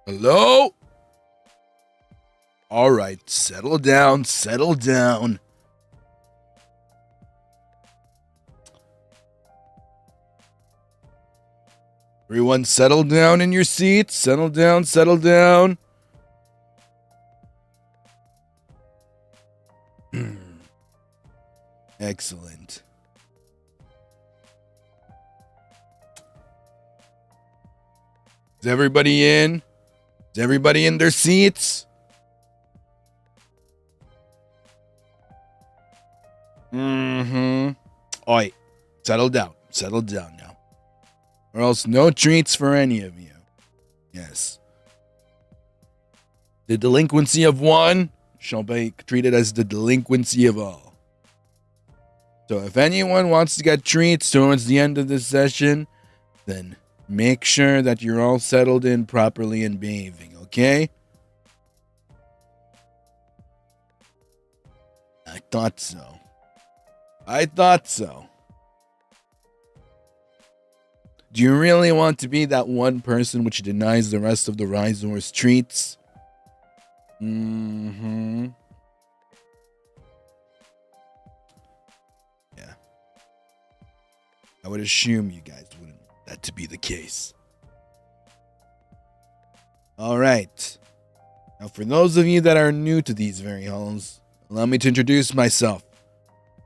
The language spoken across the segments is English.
Hello? All right, settle down, settle down. Everyone settle down in your seats. Settle down, settle down. Excellent. Is everybody in? Is everybody in their seats? Oi, settle down now. Or else no treats for any of you. Yes. The delinquency of one shall be treated as the delinquency of all. So if anyone wants to get treats towards the end of this session, then make sure that you're all settled in properly and behaving, okay? I thought so. Do you really want to be that one person which denies the rest of the Ryzar's treats? Yeah. I would assume you guys wouldn't want that to be the case. Alright. Now for those of you that are new to these very halls, allow me to introduce myself.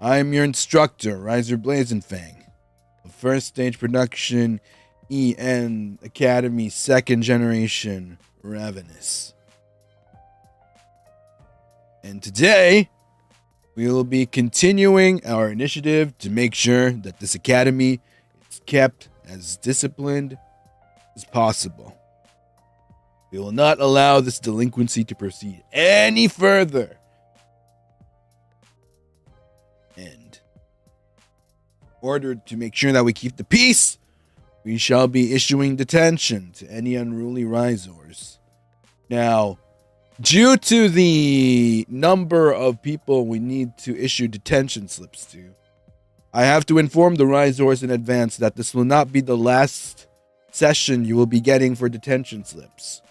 I am your instructor, Ryzar Blazenfang, of First Stage Production EN Academy 2nd Generation Ravenous. And today, we will be continuing our initiative to make sure that this academy is kept as disciplined as possible. We will not allow this delinquency to proceed any further. And in order to make sure that we keep the peace, we shall be issuing detention to any unruly Ryzars. Now, due to the number of people we need to issue detention slips to, I have to inform the Ryzars in advance that this will not be the last session you will be getting for detention slips.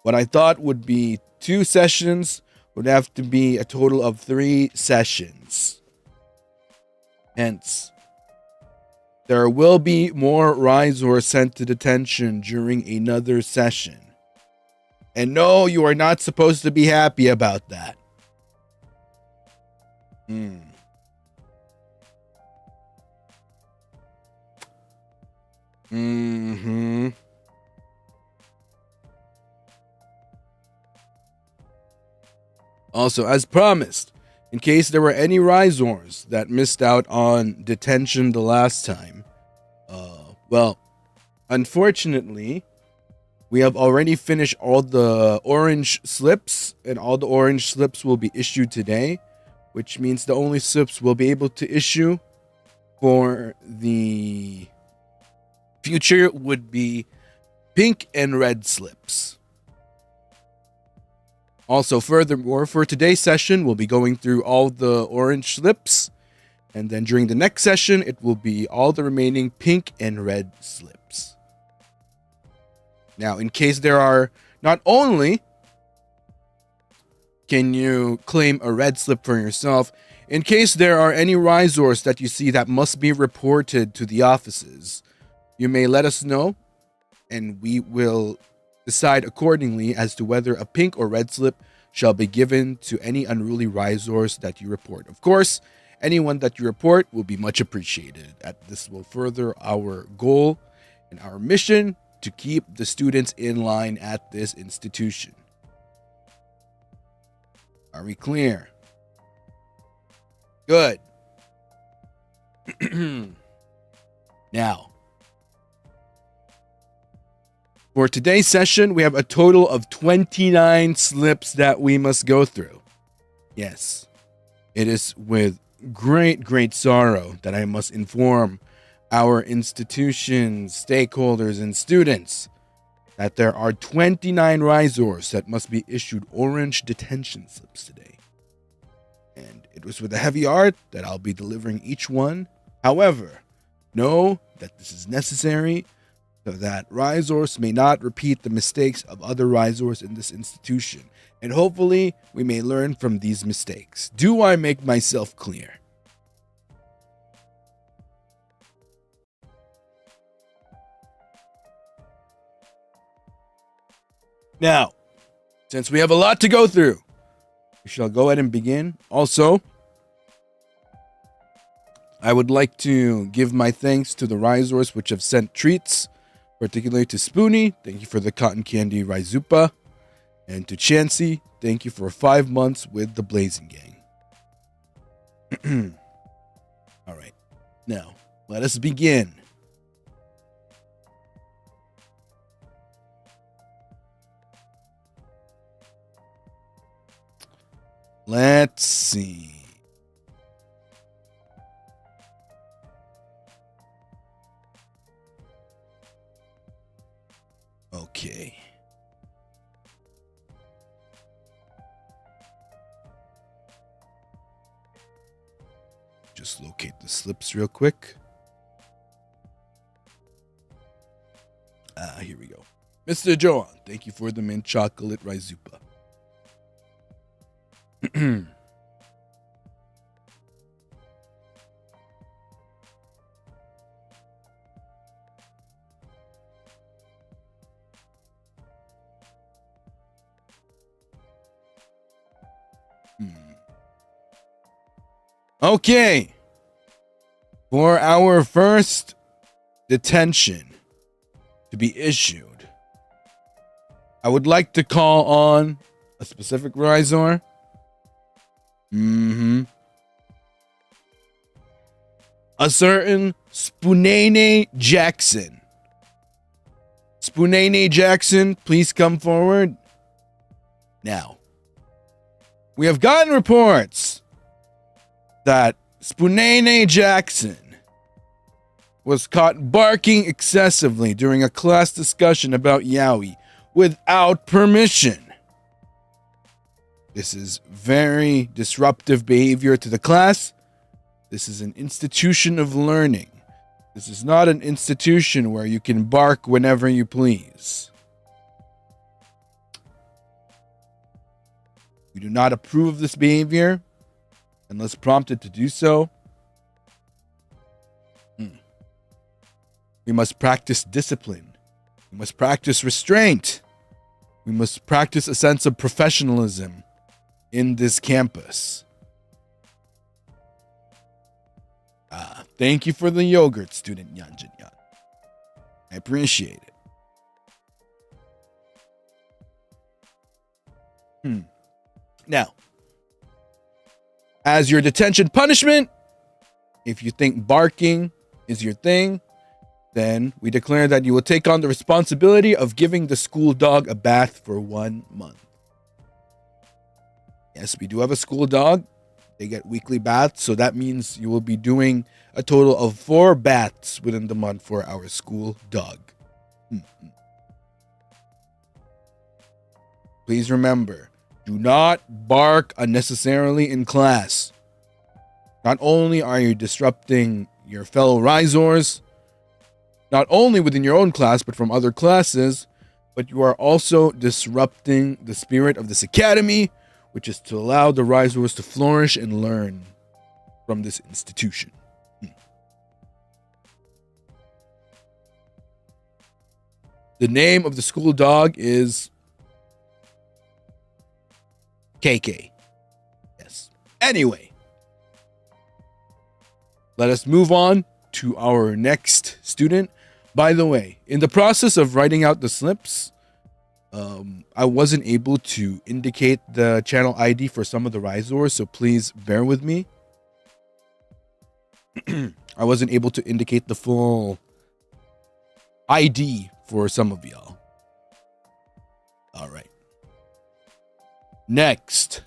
What I thought would be 2 sessions would have to be a total of 3 sessions. Hence, there will be more Ryzars sent to detention during another session. And no, you are not supposed to be happy about that. Also, as promised, in case there were any Ryzars that missed out on detention the last time, well, unfortunately, we have already finished all the orange slips, and all the orange slips will be issued today, which means the only slips we'll be able to issue for the future would be pink and red slips. Also, furthermore, for today's session, we'll be going through all the orange slips, and then during the next session, it will be all the remaining pink and red slips. Now, in case there are, not only can you claim a red slip for yourself, in case there are any Ryzars that you see that must be reported to the offices, you may let us know, and we will decide accordingly as to whether a pink or red slip shall be given to any unruly Ryzars that you report. Of course, anyone that you report will be much appreciated, as this will further our goal and our mission to keep the students in line at this institution. Are we clear? Good. Now, for today's session, we have a total of 29 slips that we must go through. Yes, it is with great sorrow that I must inform our institution's stakeholders and students that there are 29 Ryzars that must be issued orange detention slips today. And it was with a heavy heart that I'll be delivering each one. However, know that this is necessary so that Ryzors may not repeat the mistakes of other Ryzors in this institution, and hopefully we may learn from these mistakes. Do I make myself clear? Now, since we have a lot to go through, we shall go ahead and begin. Also, I would like to give my thanks to the Ryzors which have sent treats, particularly to Spoonie. Thank you for the cotton candy Ryzupa. And to Chansey, thank you for 5 months with the Blazing Gang. All right. Now, let us begin. Let's see. Okay. Just locate the slips real quick. Here we go. Mr. Joan, thank you for the mint chocolate Ryzupa. Okay. For our first detention to be issued, I would like to call on a specific Ryzor. A certain Spoonene Jackson. Spoonene Jackson, please come forward. Now, we have gotten reports that Spoonene Jackson was caught barking excessively during a class discussion about Yowie without permission. This is very disruptive behavior to the class. This is an institution of learning. This is not an institution where you can bark whenever you please. We do not approve of this behavior unless prompted to do so. We must practice discipline. We must practice restraint. We must practice a sense of professionalism in this campus. Thank you for the yogurt, student Yan Jin Yan. I appreciate it. Now, as your detention punishment, if you think barking is your thing, then we declare that you will take on the responsibility of giving the school dog a bath for 1 month. Yes, we do have a school dog. They get weekly baths, so that means you will be doing a total of 4 baths within the month for our school dog. Please remember, do not bark unnecessarily in class. Not only are you disrupting your fellow Ryzors, not only within your own class, but from other classes, but you are also disrupting the spirit of this academy, which is to allow the Ryzors to flourish and learn from this institution. The name of the school dog is KK. Yes. Anyway, let us move on to our next student. By the way, in the process of writing out the slips, I wasn't able to indicate the channel ID for some of the Ryzors, so please bear with me. I wasn't able to indicate the full ID for some of y'all. All right. Next.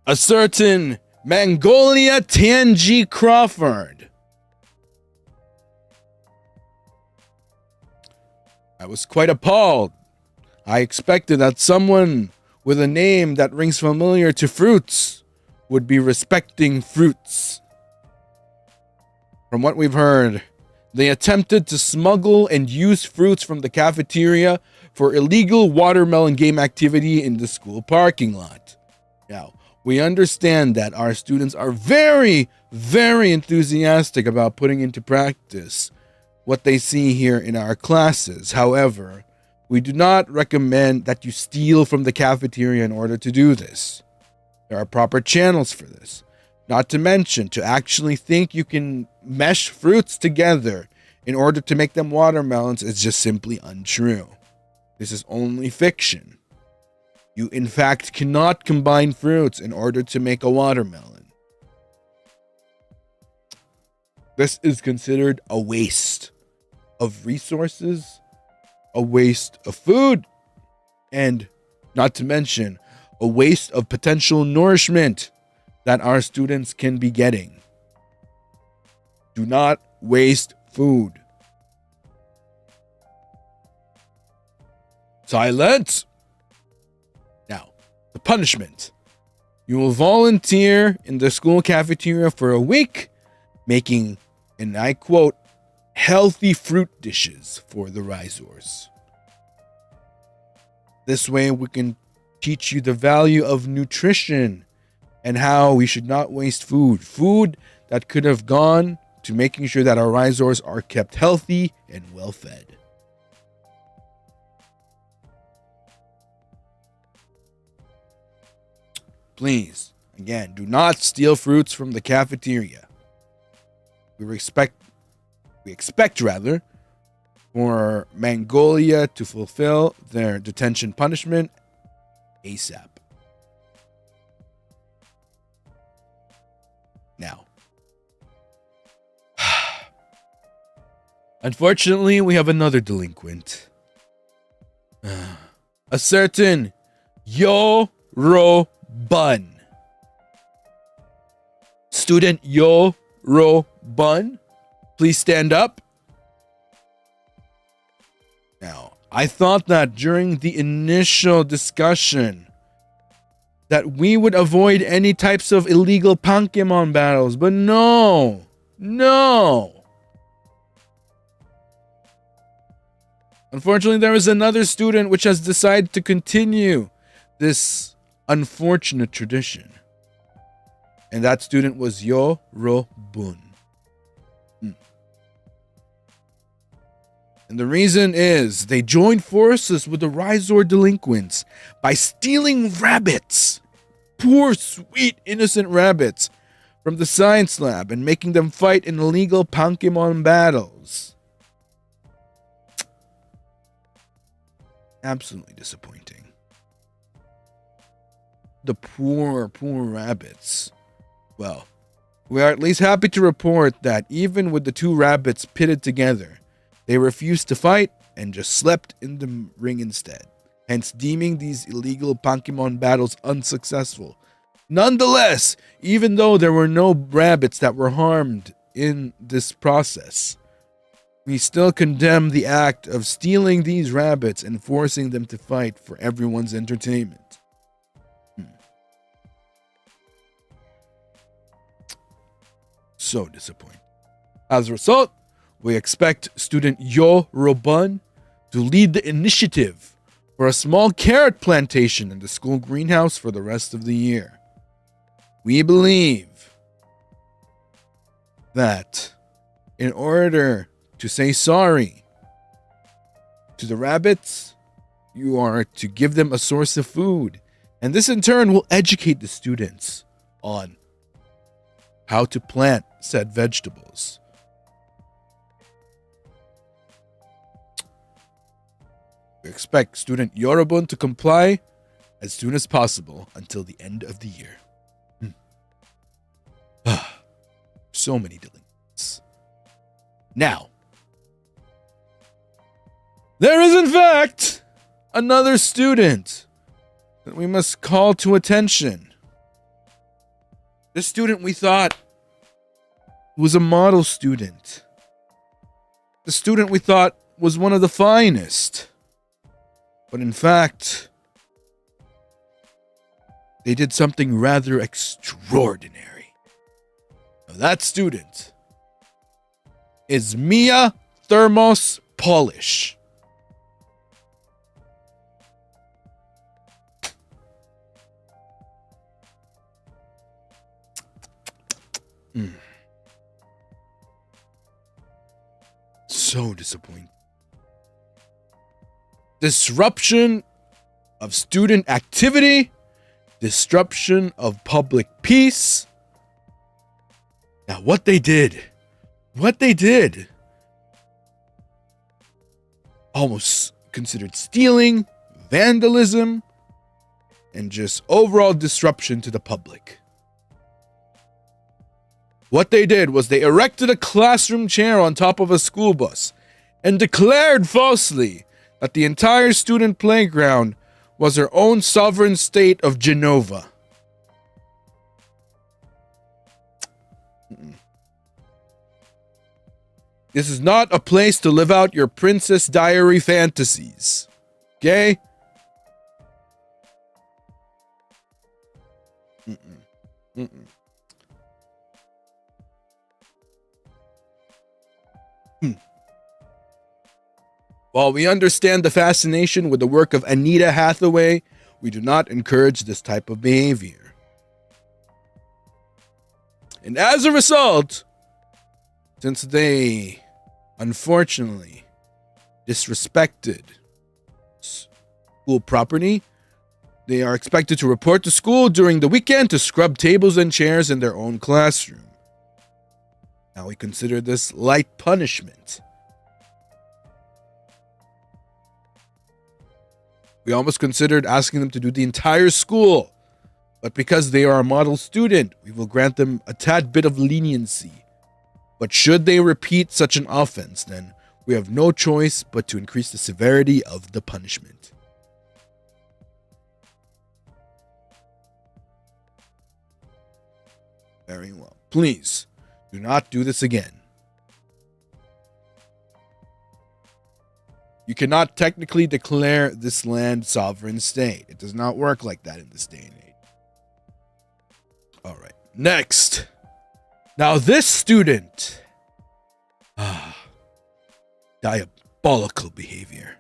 A certain Mongolia Tianji Crawford. I was quite appalled. I expected that someone with a name that rings familiar to fruits would be respecting fruits. From what we've heard, they attempted to smuggle and use fruits from the cafeteria for illegal watermelon game activity in the school parking lot. Now, we understand that our students are very, very enthusiastic about putting into practice what they see here in our classes. However, we do not recommend that you steal from the cafeteria in order to do this. There are proper channels for this. Not to mention, to actually think you can mesh fruits together in order to make them watermelons is just simply untrue. This is only fiction. You, in fact, cannot combine fruits in order to make a watermelon. This is considered a waste of resources, a waste of food, and not to mention, a waste of potential nourishment that our students can be getting. Do not waste food. Silence. Now, the punishment. You will volunteer in the school cafeteria for a week, making, and I quote, healthy fruit dishes for the Ryzars. This way we can teach you the value of nutrition and how we should not waste food. Food that could have gone to making sure that our Ryzars are kept healthy and well fed. Please, again, do not steal fruits from the cafeteria. We expect for Mongolia to fulfill their detention punishment ASAP. Now, unfortunately, we have another delinquent. A certain Yo-Ro Bun. Student Yo-Ro Bun, please stand up. Now, I thought that during the initial discussion that we would avoid any types of illegal Pokemon battles, but no. Unfortunately, there is another student which has decided to continue this unfortunate tradition. And that student was Yo-Ro Bun. And the reason is they joined forces with the Ryzar delinquents by stealing rabbits, poor, sweet, innocent rabbits, from the science lab and making them fight in illegal Pokemon battles. Absolutely disappointing. The poor rabbits. Well, we are at least happy to report that even with the two rabbits pitted together, they refused to fight and just slept in the ring instead, hence deeming these illegal Pokemon battles unsuccessful. Nonetheless, even though there were no rabbits that were harmed in this process, we still condemn the act of stealing these rabbits and forcing them to fight for everyone's entertainment. So disappointing. As a result, we expect student Yo-Ro Bun to lead the initiative for a small carrot plantation in the school greenhouse for the rest of the year. We believe that in order to say sorry to the rabbits, you are to give them a source of food. And this in turn will educate the students on how to plant said vegetables. We expect student Yo-Ro Bun to comply as soon as possible until the end of the year. So many delinquents. Now, there is in fact another student that we must call to attention. This student we thought was a model student. The student we thought was one of the finest. But in fact, they did something rather extraordinary. Now, that student is Mia Thermos Polish. So disappointing. Disruption of student activity, disruption of public peace. Now, what they did, almost considered stealing, vandalism, and just overall disruption to the public. What they did was they erected a classroom chair on top of a school bus and declared falsely that the entire student playground was their own sovereign state of Genova. This is not a place to live out your Princess Diary fantasies. Okay? While we understand the fascination with the work of Anita Hathaway, we do not encourage this type of behavior. And as a result, since they unfortunately disrespected school property, they are expected to report to school during the weekend to scrub tables and chairs in their own classroom. Now we consider this light punishment. We almost considered asking them to do the entire school, but because they are a model student, we will grant them a tad bit of leniency. But should they repeat such an offense, then we have no choice but to increase the severity of the punishment. Very well. Please, do not do this again. You cannot technically declare this land sovereign state. It does not work like that in this day and age. All right. Next. Now this student. Diabolical behavior.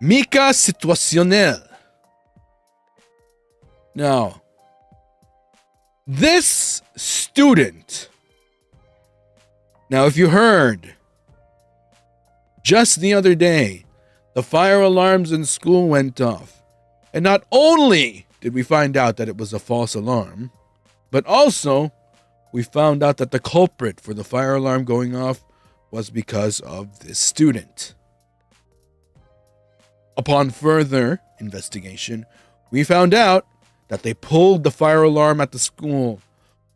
Mica situationnel. Now, this student. Now, if you heard, just the other day, the fire alarms in school went off. And not only did we find out that it was a false alarm, but also we found out that the culprit for the fire alarm going off was because of this student. Upon further investigation, we found out that they pulled the fire alarm at the school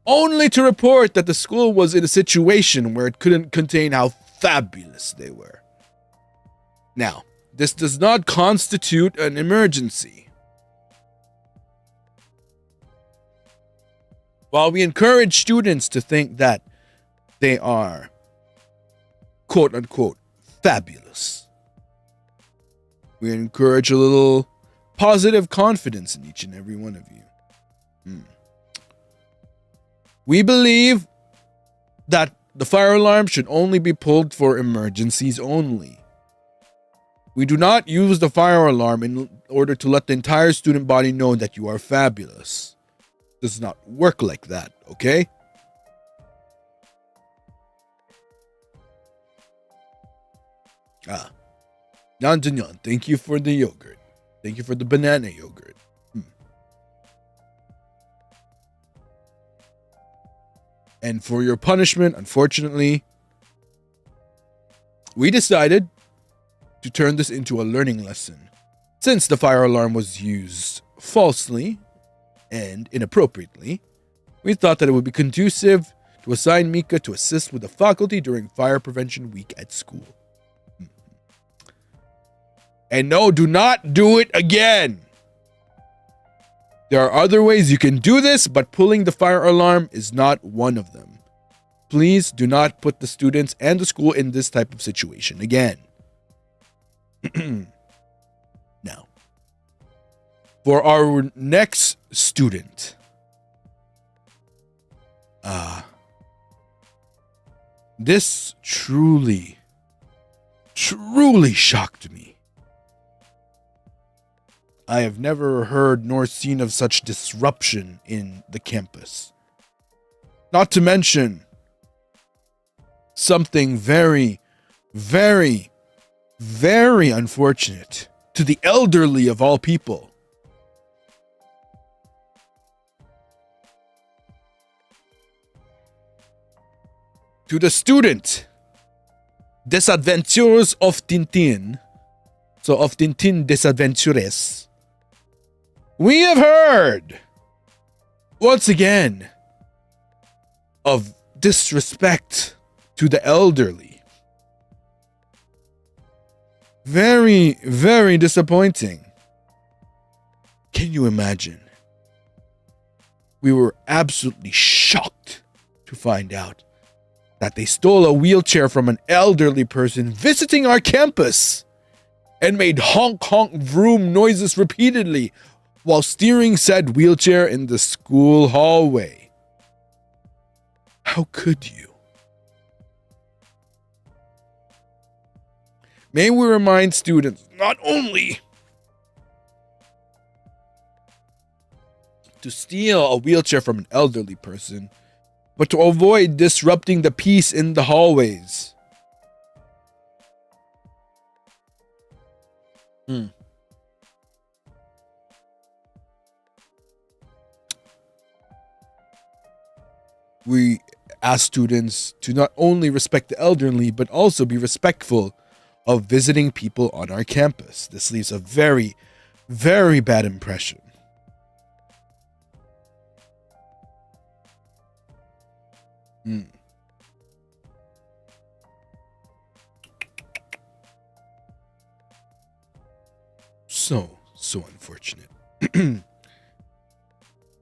only to report that the school was in a situation where it couldn't contain how fabulous they were. Now, this does not constitute an emergency. While we encourage students to think that they are, quote unquote, fabulous, we encourage a little positive confidence in each and every one of you. We believe that the fire alarm should only be pulled for emergencies only. We do not use the fire alarm in order to let the entire student body know that you are fabulous. It does not work like that, okay? Nanjanyan, thank you for the yogurt. Thank you for the banana yogurt. And for your punishment, unfortunately, we decided to turn this into a learning lesson. Since the fire alarm was used falsely and inappropriately, we thought that it would be conducive to assign Mika to assist with the faculty during Fire Prevention Week at school. And no, do not do it again. There are other ways you can do this, but pulling the fire alarm is not one of them. Please do not put the students and the school in this type of situation again. Now, For our next student, this truly shocked me. I have never heard nor seen of such disruption in the campus. Not to mention something very, very, very unfortunate to the elderly of all people. To the student, Des Adventures of Tintin, so of Tintin Des Adventures, we have heard, once again, of disrespect to the elderly. Very, very disappointing. Can you imagine? We were absolutely shocked to find out that they stole a wheelchair from an elderly person visiting our campus and made honk honk vroom noises repeatedly while steering said wheelchair in the school hallway. How could you? May we remind students not only to steal a wheelchair from an elderly person, but to avoid disrupting the peace in the hallways. We ask students to not only respect the elderly, but also be respectful of visiting people on our campus. This leaves a very, very bad impression. So unfortunate.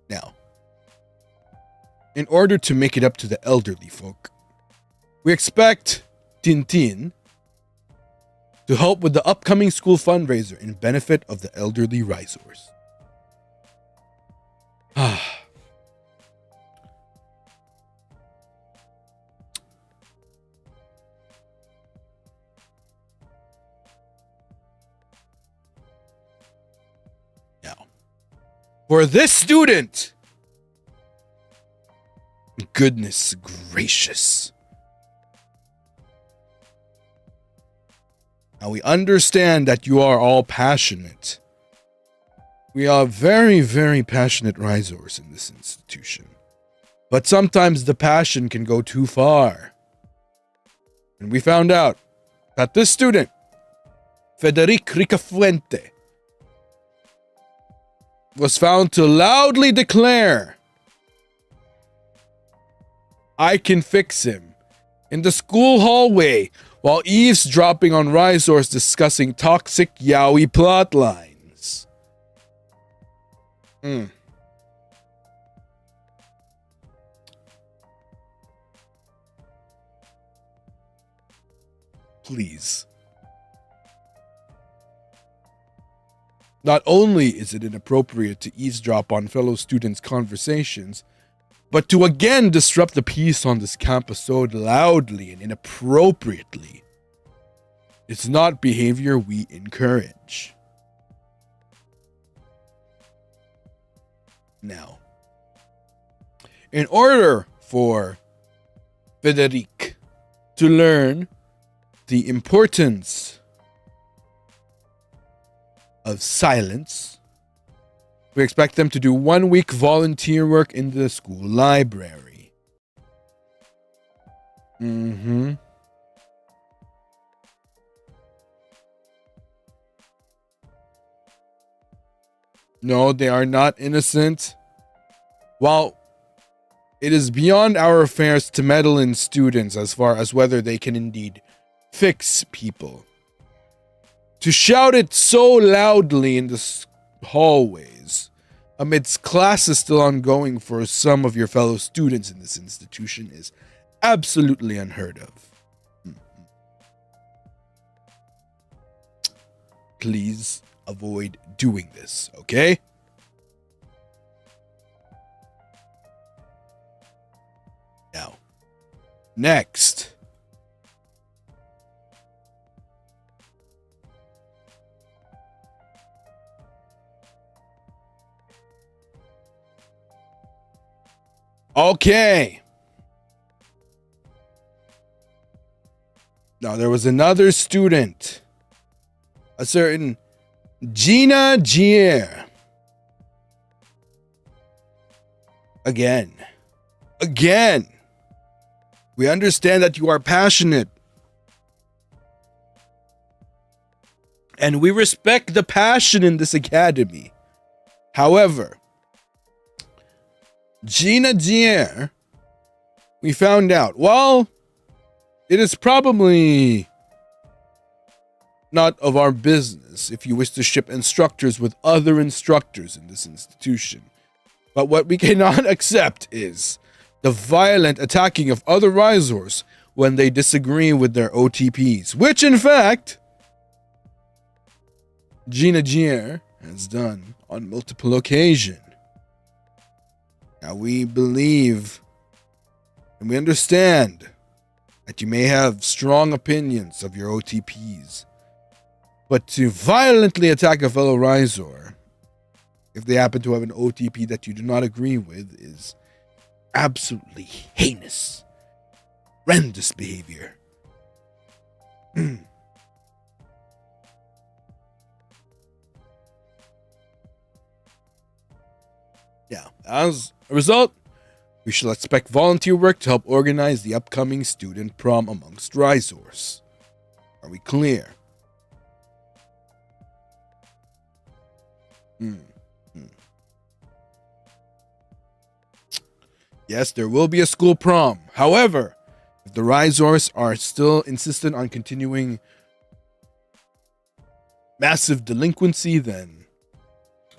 Now, in order to make it up to the elderly folk, we expect Tintin to help with the upcoming school fundraiser in benefit of the elderly Ryzars. Now, for this student, goodness gracious. Now we understand that you are all passionate. We are very, very passionate Ryzars in this institution. But sometimes the passion can go too far. And we found out that this student, Federic Ricafuente, was found to loudly declare, "I can fix him," in the school hallway while eavesdropping on Ryzars discussing toxic yaoi plotlines. Please. Not only is it inappropriate to eavesdrop on fellow students' conversations, but to again disrupt the peace on this campus so loudly and inappropriately, it's not behavior we encourage. Now, in order for Federic to learn the importance of silence, we expect them to do 1 week volunteer work in the school library. No, they are not innocent. While it is beyond our affairs to meddle in students as far as whether they can indeed fix people, to shout it so loudly in the hallways amidst classes still ongoing for some of your fellow students in this institution is absolutely unheard of. Please avoid doing this, okay? Next. Okay. Now, there was another student, a certain Gina Gier. Again. We understand that you are passionate. And we respect the passion in this academy. However, Gina Gier, we found out, well, it is probably not of our business if you wish to ship instructors with other instructors in this institution. But what we cannot accept is the violent attacking of other Ryzars when they disagree with their OTPs, which in fact, Gina Gier has done on multiple occasions. Now we believe and we understand that you may have strong opinions of your OTPs, but to violently attack a fellow Ryzar, if they happen to have an OTP that you do not agree with, is absolutely heinous, horrendous behavior. Yeah, as a result, we shall expect volunteer work to help organize the upcoming student prom amongst Ryzars. Are we clear? Yes, there will be a school prom. However, if the Ryzars are still insistent on continuing massive delinquency, then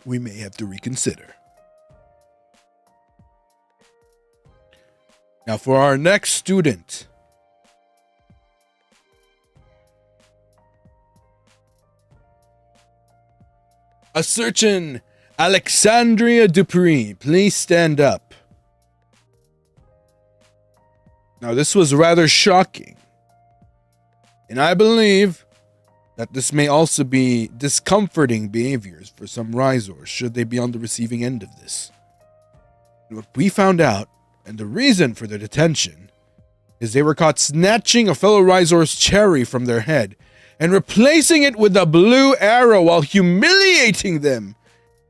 we may have to reconsider. Now, for our next student, a certain Alexandria Dupree, please stand up. Now, this was rather shocking, and I believe that this may also be discomforting behaviors for some Ryzars should they be on the receiving end of this. And what we found out, and the reason for their detention, is they were caught snatching a fellow Ryzar's cherry from their head and replacing it with a blue arrow while humiliating them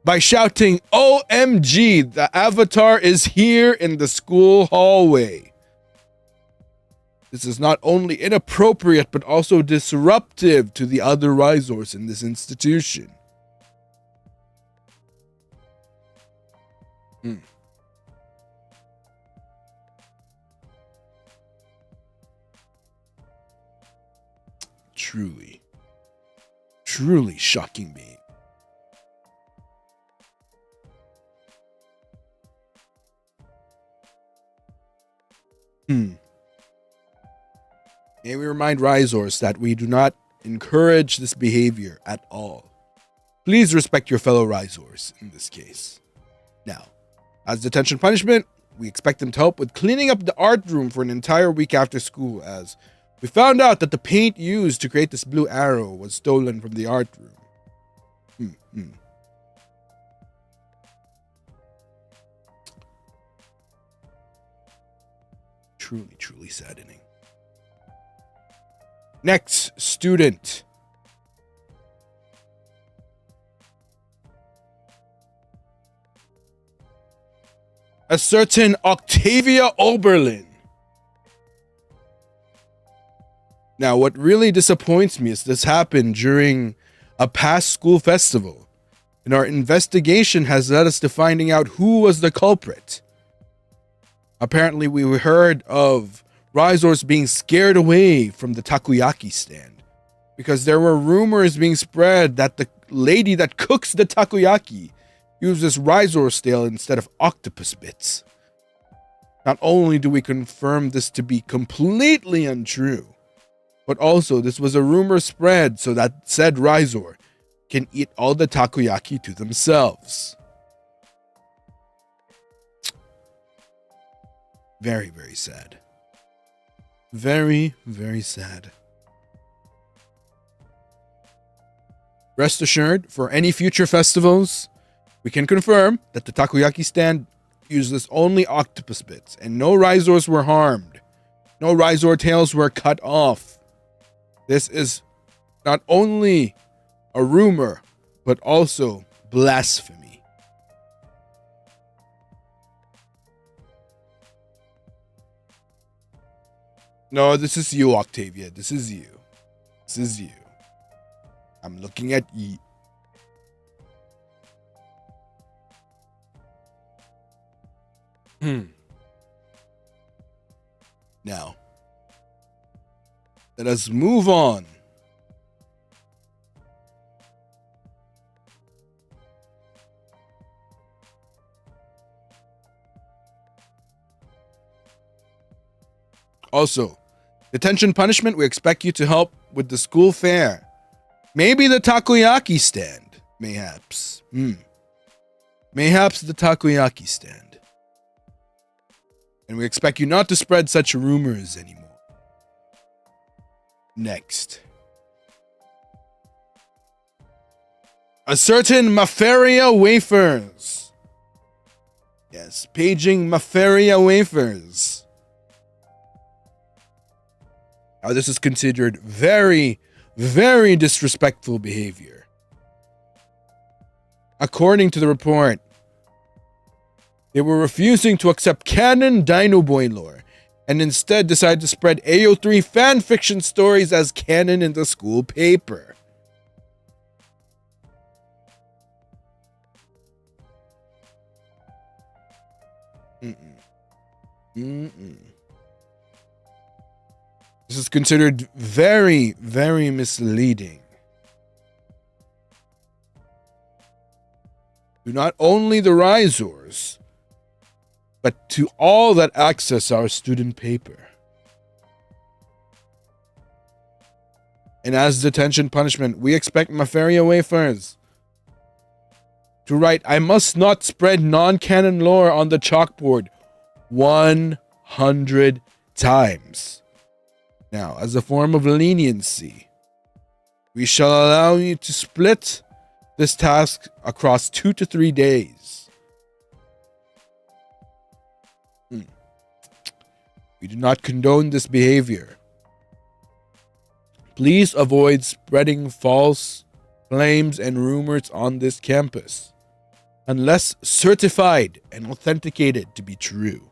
by shouting, "OMG, the avatar is here in the school hallway." This is not only inappropriate, but also disruptive to the other Ryzars in this institution. Truly shocking me. May we remind Ryzars that we do not encourage this behavior at all. Please respect your fellow Ryzars in this case. Now, as detention punishment, we expect them to help with cleaning up the art room for an entire week after school, as we found out that the paint used to create this blue arrow was stolen from the art room. Truly saddening. Next student. A certain Octavia Oberlin. Now, what really disappoints me is this happened during a past school festival, and our investigation has led us to finding out who was the culprit. Apparently, we heard of Ryzars being scared away from the takoyaki stand because there were rumors being spread that the lady that cooks the takoyaki uses Ryzar stale instead of octopus bits. Not only do we confirm this to be completely untrue, but also this was a rumor spread so that said Ryzar can eat all the takoyaki to themselves. Very, very sad. Very, very sad. Rest assured, for any future festivals, we can confirm that the takoyaki stand uses only octopus bits, and no Ryzors were harmed. No Ryzor tails were cut off. This is not only a rumor, but also blasphemy. No, this is you, Octavia. This is you. This is you. I'm looking at you. Now, let us move on. Also, detention punishment, we expect you to help with the school fair. Maybe the takoyaki stand, mayhaps. Mayhaps the takoyaki stand. And we expect you not to spread such rumors anymore. Next. A certain Mafaria wafers. Yes, paging Mafaria wafers. Now, this is considered very, very disrespectful behavior. According to the report, they were refusing to accept canon Dinoboi lore and instead decided to spread AO3 fanfiction stories as canon in the school paper. This is considered very, very misleading. To not only the Ryzors, but to all that access our student paper. And as detention punishment, we expect Mafaria wafers to write, "I must not spread non-canon lore" on the chalkboard 100 times. Now, as a form of leniency, we shall allow you to split this task across 2 to 3 days. We do not condone this behavior. Please avoid spreading false claims and rumors on this campus, unless certified and authenticated to be true.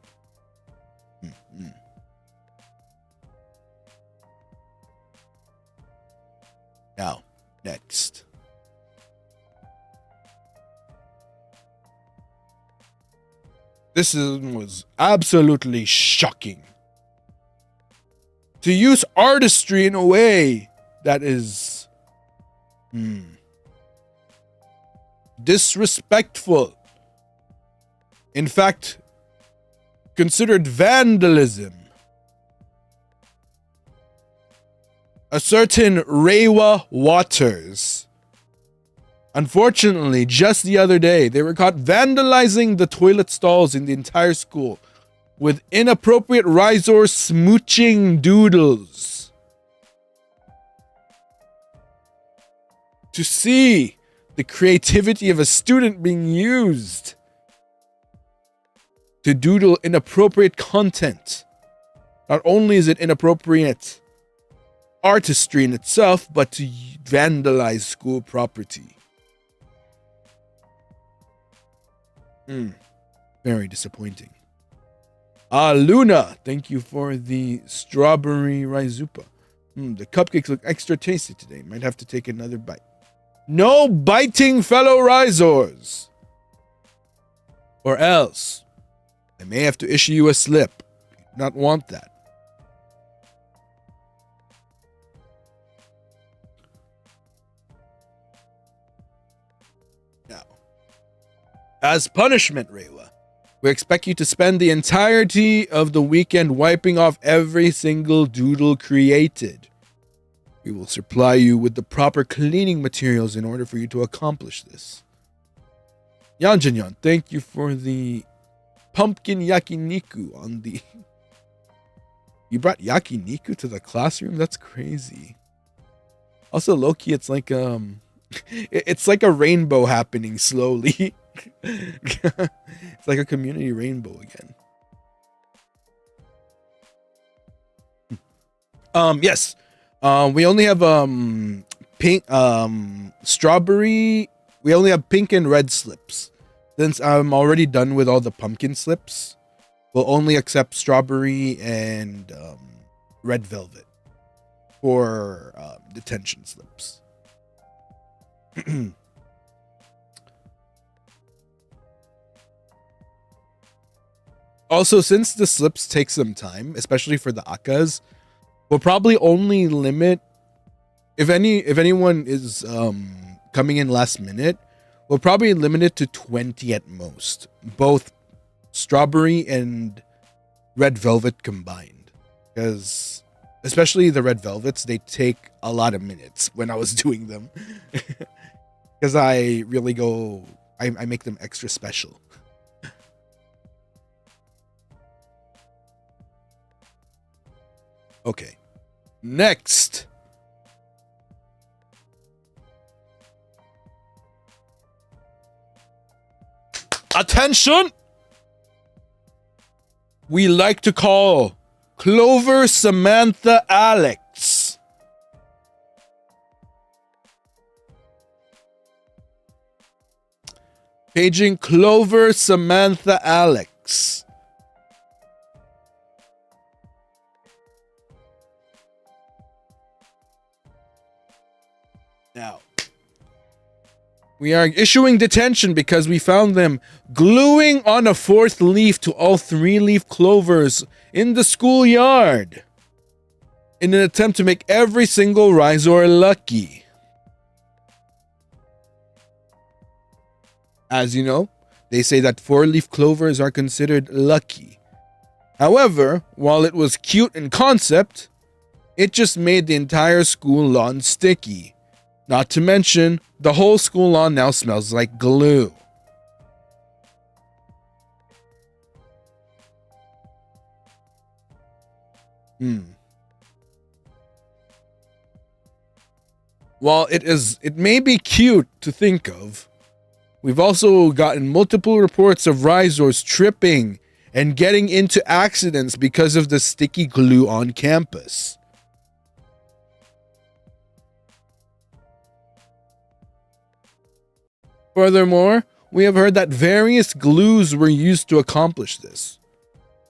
Now, next. This was absolutely shocking. To use artistry in a way that is disrespectful. In fact, considered vandalism. A certain Rewa Waters. Unfortunately, just the other day, they were caught vandalizing the toilet stalls in the entire school with inappropriate Ryzor smooching doodles. To see the creativity of a student being used to doodle inappropriate content. Not only is it inappropriate artistry in itself, but to vandalize school property. Very disappointing. Luna, thank you for the strawberry Ryzupa. The cupcakes look extra tasty today. Might have to take another bite. No biting, fellow Ryzors! Or else, I may have to issue you a slip. You do not want that. Now, as punishment, Reiwa, we expect you to spend the entirety of the weekend wiping off every single doodle created. We will supply you with the proper cleaning materials in order for you to accomplish this. Yanjanyan, thank you for the pumpkin yakiniku on the You brought Yakiniku to the classroom? That's crazy. Also, Loki, it's like it's like a rainbow happening slowly. It's like a community rainbow again. Yes. We only have pink strawberry. We only have pink and red slips. Since I'm already done with all the pumpkin slips, we'll only accept strawberry and red velvet for detention slips. Also, since the slips take some time, especially for the akas, we'll probably only limit if anyone is coming in last minute, we'll probably limit it to 20 at most, both strawberry and red velvet combined, because especially the red velvets, they take a lot of minutes when I was doing them, because I really go, I make them extra special. Okay, next. Attention! We like to call Clover Samantha Alex. Paging Clover Samantha Alex. Now, we are issuing detention because we found them gluing on a fourth leaf to all 3-leaf clovers in the schoolyard in an attempt to make every single Ryzar lucky. As you know, they say that 4-leaf clovers are considered lucky. However, while it was cute in concept, it just made the entire school lawn sticky. Not to mention, the whole school lawn now smells like glue. While it may be cute to think of, we've also gotten multiple reports of Ryzars tripping and getting into accidents because of the sticky glue on campus. Furthermore, we have heard that various glues were used to accomplish this.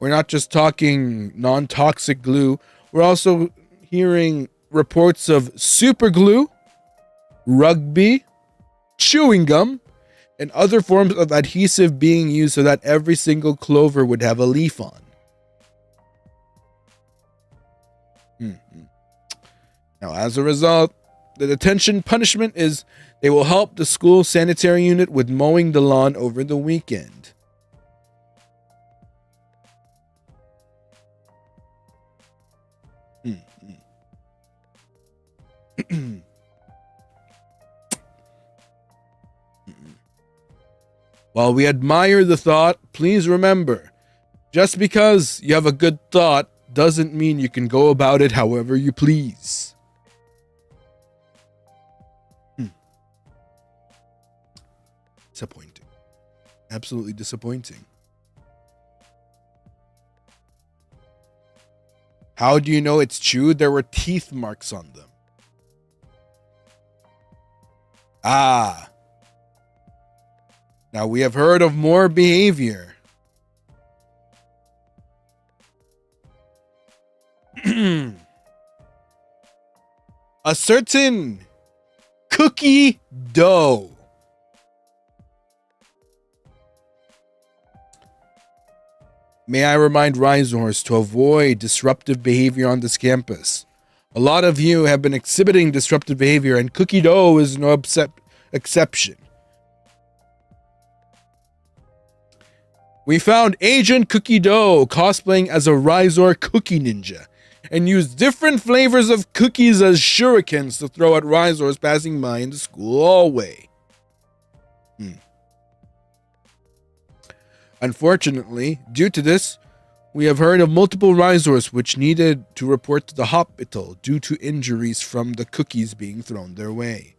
We're not just talking non-toxic glue, we're also hearing reports of super glue, rugby, chewing gum, and other forms of adhesive being used so that every single clover would have a leaf on. Now, as a result, the detention punishment is they will help the school sanitary unit with mowing the lawn over the weekend. While we admire the thought, please remember, just because you have a good thought doesn't mean you can go about it however you please. Disappointing. Absolutely disappointing. How do you know it's chewed? There were teeth marks on them. Ah. Now we have heard of more behavior. A certain cookie dough. May I remind Ryzars to avoid disruptive behavior on this campus. A lot of you have been exhibiting disruptive behavior, and cookie dough is no exception. We found Agent Cookie Dough cosplaying as a Ryzar cookie ninja and used different flavors of cookies as shurikens to throw at Ryzars passing by in the school hallway. Unfortunately, due to this, We have heard of multiple Ryzars which needed to report to the hospital due to injuries from the cookies being thrown their way.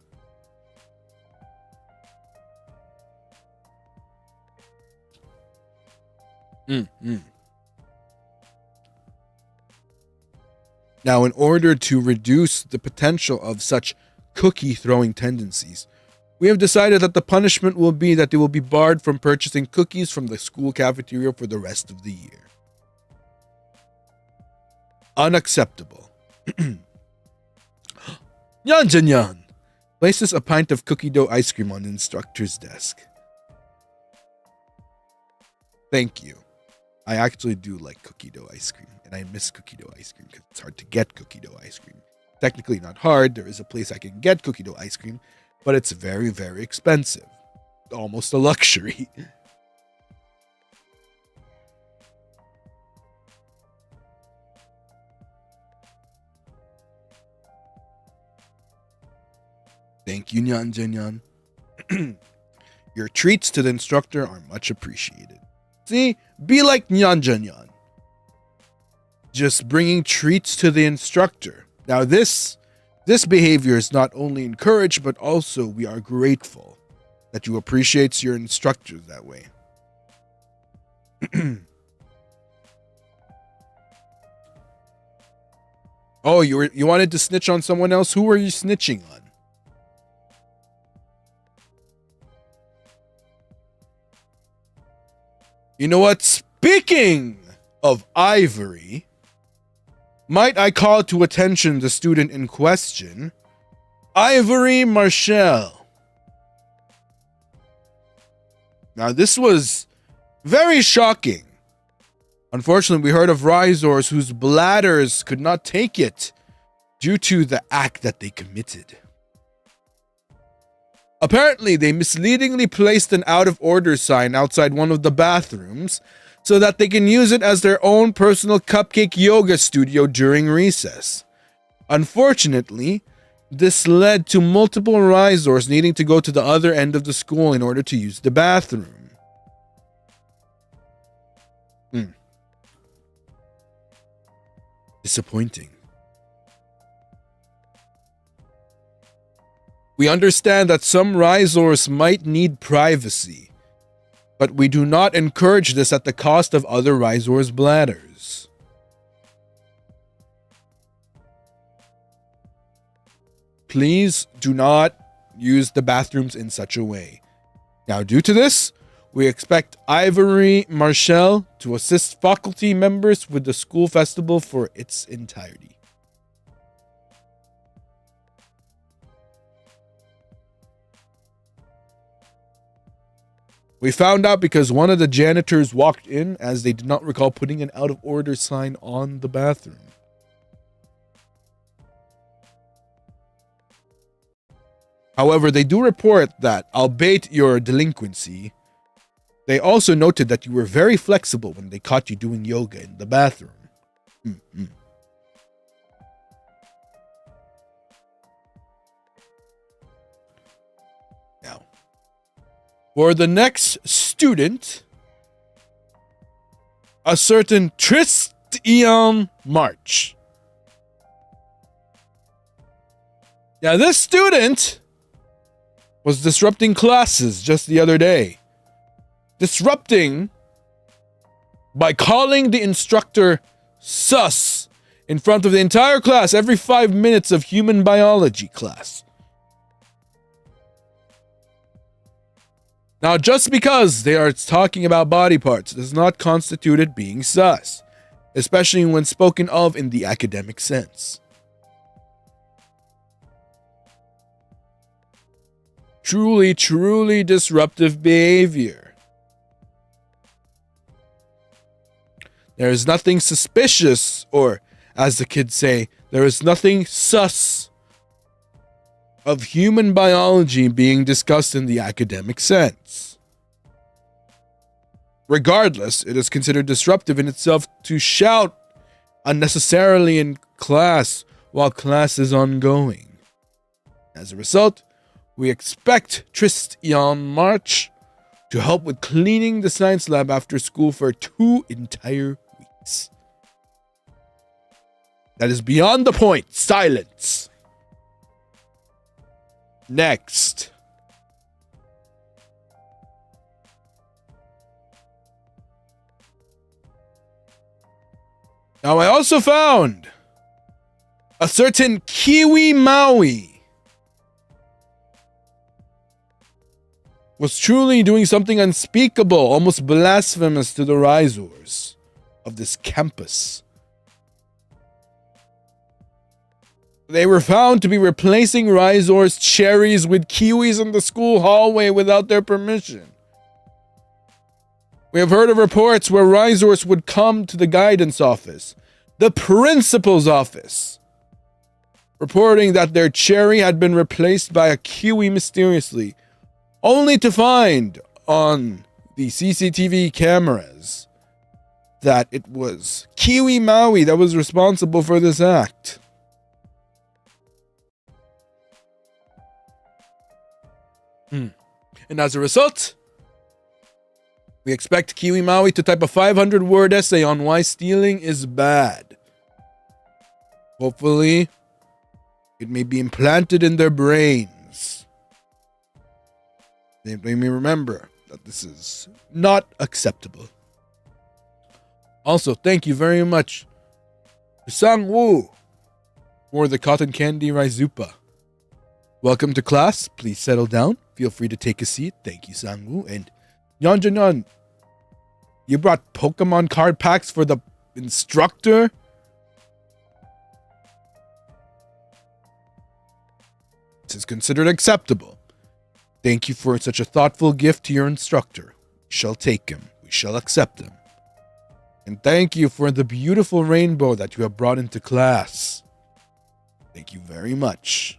Now, in order to reduce the potential of such cookie-throwing tendencies, we have decided that the punishment will be that they will be barred from purchasing cookies from the school cafeteria for the rest of the year. Unacceptable. Nyan. Places a pint of cookie dough ice cream on the instructor's desk. Thank you. I actually do like cookie dough ice cream, and I miss cookie dough ice cream because it's hard to get cookie dough ice cream. Technically not hard. There is a place I can get cookie dough ice cream, but it's very, very expensive. Almost a luxury. Thank you, Nyan. Your treats to the instructor are much appreciated. See? Be like Nyan. Just bringing treats to the instructor. Now this behavior is not only encouraged, but also we are grateful that you appreciate your instructors that way. Oh, you wanted to snitch on someone else? Who were you snitching on? You know what? Speaking of ivory, might I call to attention the student in question, Ivory Marshall. Now, this was very shocking. Unfortunately, we heard of Ryzars whose bladders could not take it due to the act that they committed. Apparently, they misleadingly placed an out-of-order sign outside one of the bathrooms so that they can use it as their own personal cupcake yoga studio during recess. Unfortunately, this led to multiple Ryzars needing to go to the other end of the school in order to use the bathroom. Disappointing. We understand that some Ryzars might need privacy, but we do not encourage this at the cost of other Ryzars' bladders. Please do not use the bathrooms in such a way. Now, due to this, we expect Ivory Marshall to assist faculty members with the school festival for its entirety. We found out because one of the janitors walked in as they did not recall putting an out-of-order sign on the bathroom. However, they do report that, albeit your delinquency, they also noted that you were very flexible when they caught you doing yoga in the bathroom. Now, for the next student, a certain Tristian March. Now, this student was disrupting classes just the other day. Disrupting by calling the instructor sus in front of the entire class every 5 minutes of human biology class. Now, just because they are talking about body parts does not constitute it being sus, especially when spoken of in the academic sense. Truly, truly disruptive behavior. There is nothing suspicious, or as the kids say, there is nothing sus of human biology being discussed in the academic sense. Regardless, it is considered disruptive in itself to shout unnecessarily in class while class is ongoing. As a result, we expect Tristian March to help with cleaning the science lab after school for 2 entire weeks. That is beyond the point. Silence. Next. Now, I also found a certain Kiwi Maui was truly doing something unspeakable, almost blasphemous to the Ryzars of this campus. They were found to be replacing Ryzar's cherries with kiwis in the school hallway without their permission. We have heard of reports where Ryzars would come to the guidance office, the principal's office, reporting that their cherry had been replaced by a kiwi mysteriously, only to find on the CCTV cameras that it was Kiwi Maui that was responsible for this act. And as a result, we expect Kiwi Maui to type a 500-word essay on why stealing is bad. Hopefully, it may be implanted in their brains. They may remember that this is not acceptable. Also, thank you very much, Sang Woo, for the cotton candy Ryzupa. Welcome to class. Please settle down. Feel free to take a seat. Thank you, Sang Woo. And Yeonjun, you brought Pokemon card packs for the instructor? This is considered acceptable. Thank you for such a thoughtful gift to your instructor. We shall take him. We shall accept him. And thank you for the beautiful rainbow that you have brought into class. Thank you very much.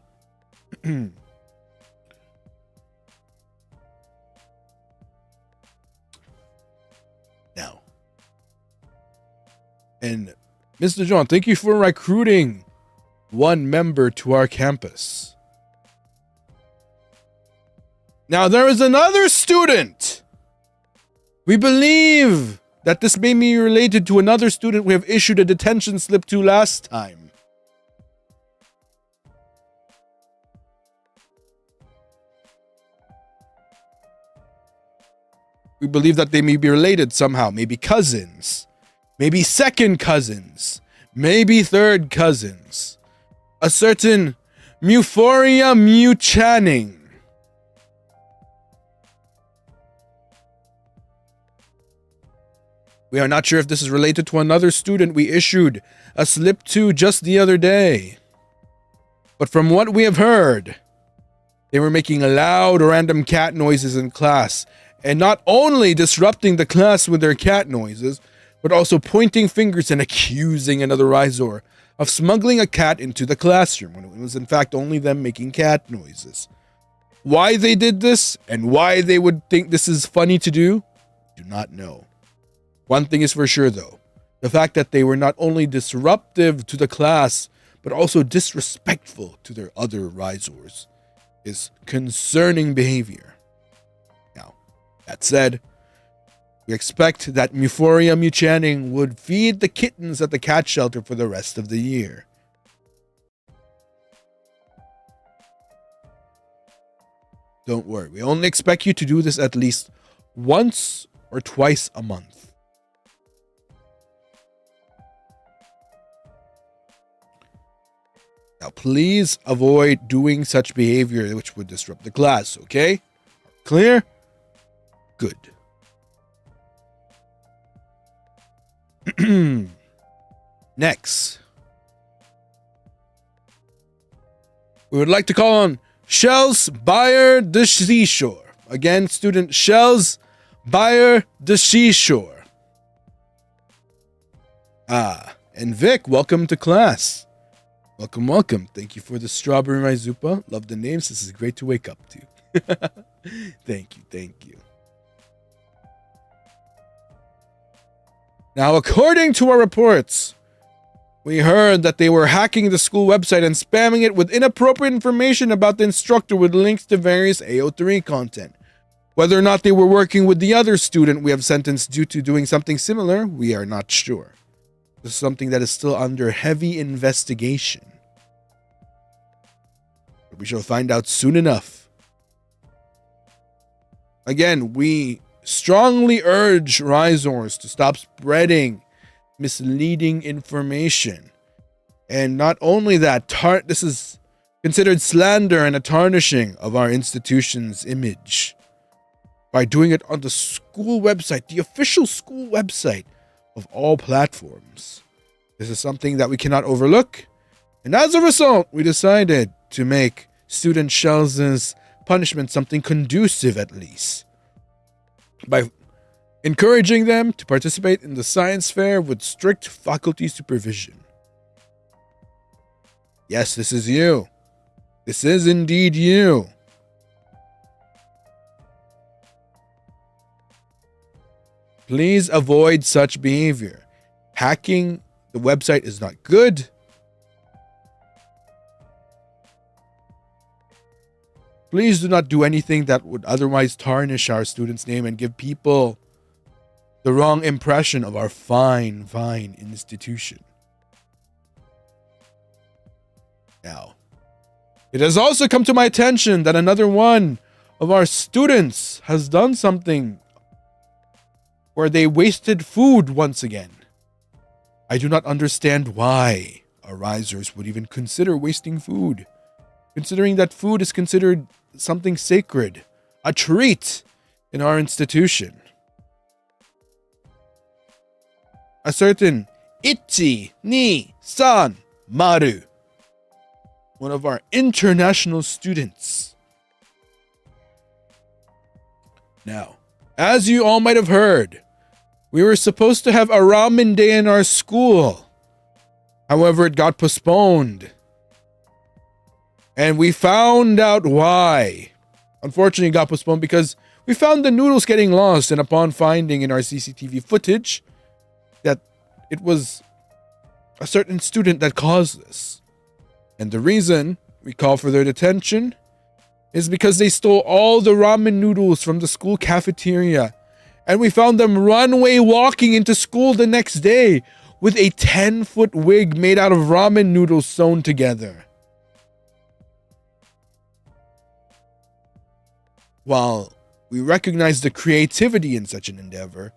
Now, and Mr. John, thank you for recruiting one member to our campus. Now, there is another student. We believe that this may be related to another student we have issued a detention slip to last time. We believe that they may be related somehow. Maybe cousins. Maybe second cousins. Maybe third cousins. A certain Euphoria Mew Channing. We are not sure if this is related to another student we issued a slip to just the other day. But from what we have heard, they were making loud random cat noises in class, and not only disrupting the class with their cat noises, but also pointing fingers and accusing another Ryzar of smuggling a cat into the classroom when it was in fact only them making cat noises. Why they did this and why they would think this is funny to do, do not know. One thing is for sure though, the fact that they were not only disruptive to the class, but also disrespectful to their other Ryzars is concerning behavior. That said, we expect that Euphoria Mew Channing would feed the kittens at the cat shelter for the rest of the year. Don't worry, we only expect you to do this at least once or twice a month. Now, please avoid doing such behavior which would disrupt the class, okay? Clear? Good. Next, we would like to call on Shells Bayer de Seashore. Again, student Shells Bayer de Seashore. And Vic, welcome to class. Welcome, welcome. Thank you for the strawberry Ryzupa. Love the names. This is great to wake up to. Thank you, thank you. Now, according to our reports, we heard that they were hacking the school website and spamming it with inappropriate information about the instructor with links to various AO3 content. Whether or not they were working with the other student we have sentenced due to doing something similar, we are not sure. This is something that is still under heavy investigation. But we shall find out soon enough. Again, we strongly urge Ryzars to stop spreading misleading information. And not only that, this is considered slander and a tarnishing of our institution's image by doing it on the school website, the official school website of all platforms. This is something that we cannot overlook. And as a result, we decided to make student Shells' punishment something conducive, at least, by encouraging them to participate in the science fair with strict faculty supervision. Yes, this is you. This is indeed you. Please avoid such behavior. Hacking the website is not good. Please do not do anything that would otherwise tarnish our students' name and give people the wrong impression of our fine institution. Now, it has also come to my attention that another one of our students has done something where they wasted food once again. I do not understand why our Ryzars would even consider wasting food, considering that food is considered something sacred, a treat in our institution. A certain Ichi ni san Maru, one of our international students. Now, as you all might have heard, we were supposed to have a ramen day in our school. However, it got postponed. And we found out why. Unfortunately, it got postponed because we found the noodles getting lost, and upon finding in our CCTV footage that it was a certain student that caused this. And the reason we call for their detention is because they stole all the ramen noodles from the school cafeteria. And we found them runway walking into school the next day with a 10-foot wig made out of ramen noodles sewn together. While we recognize the creativity in such an endeavor,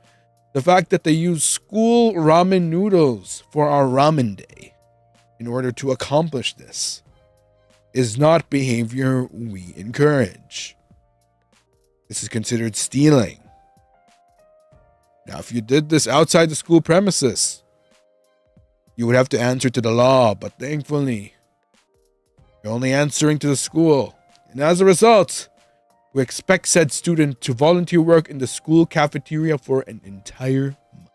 the fact that they use school ramen noodles for our ramen day in order to accomplish this is not behavior we encourage. This is considered stealing. Now, if you did this outside the school premises, you would have to answer to the law, but thankfully, you're only answering to the school. And as a result, we expect said student to volunteer work in the school cafeteria for an entire month.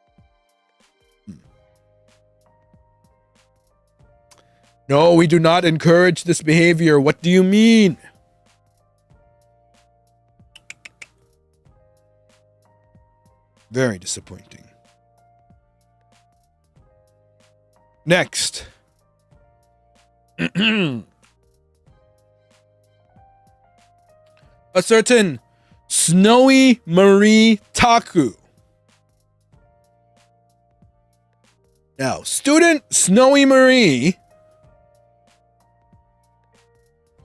No, we do not encourage this behavior. What do you mean? Very disappointing. Next. A certain Snowy Marie Taku. Now, student Snowy Marie,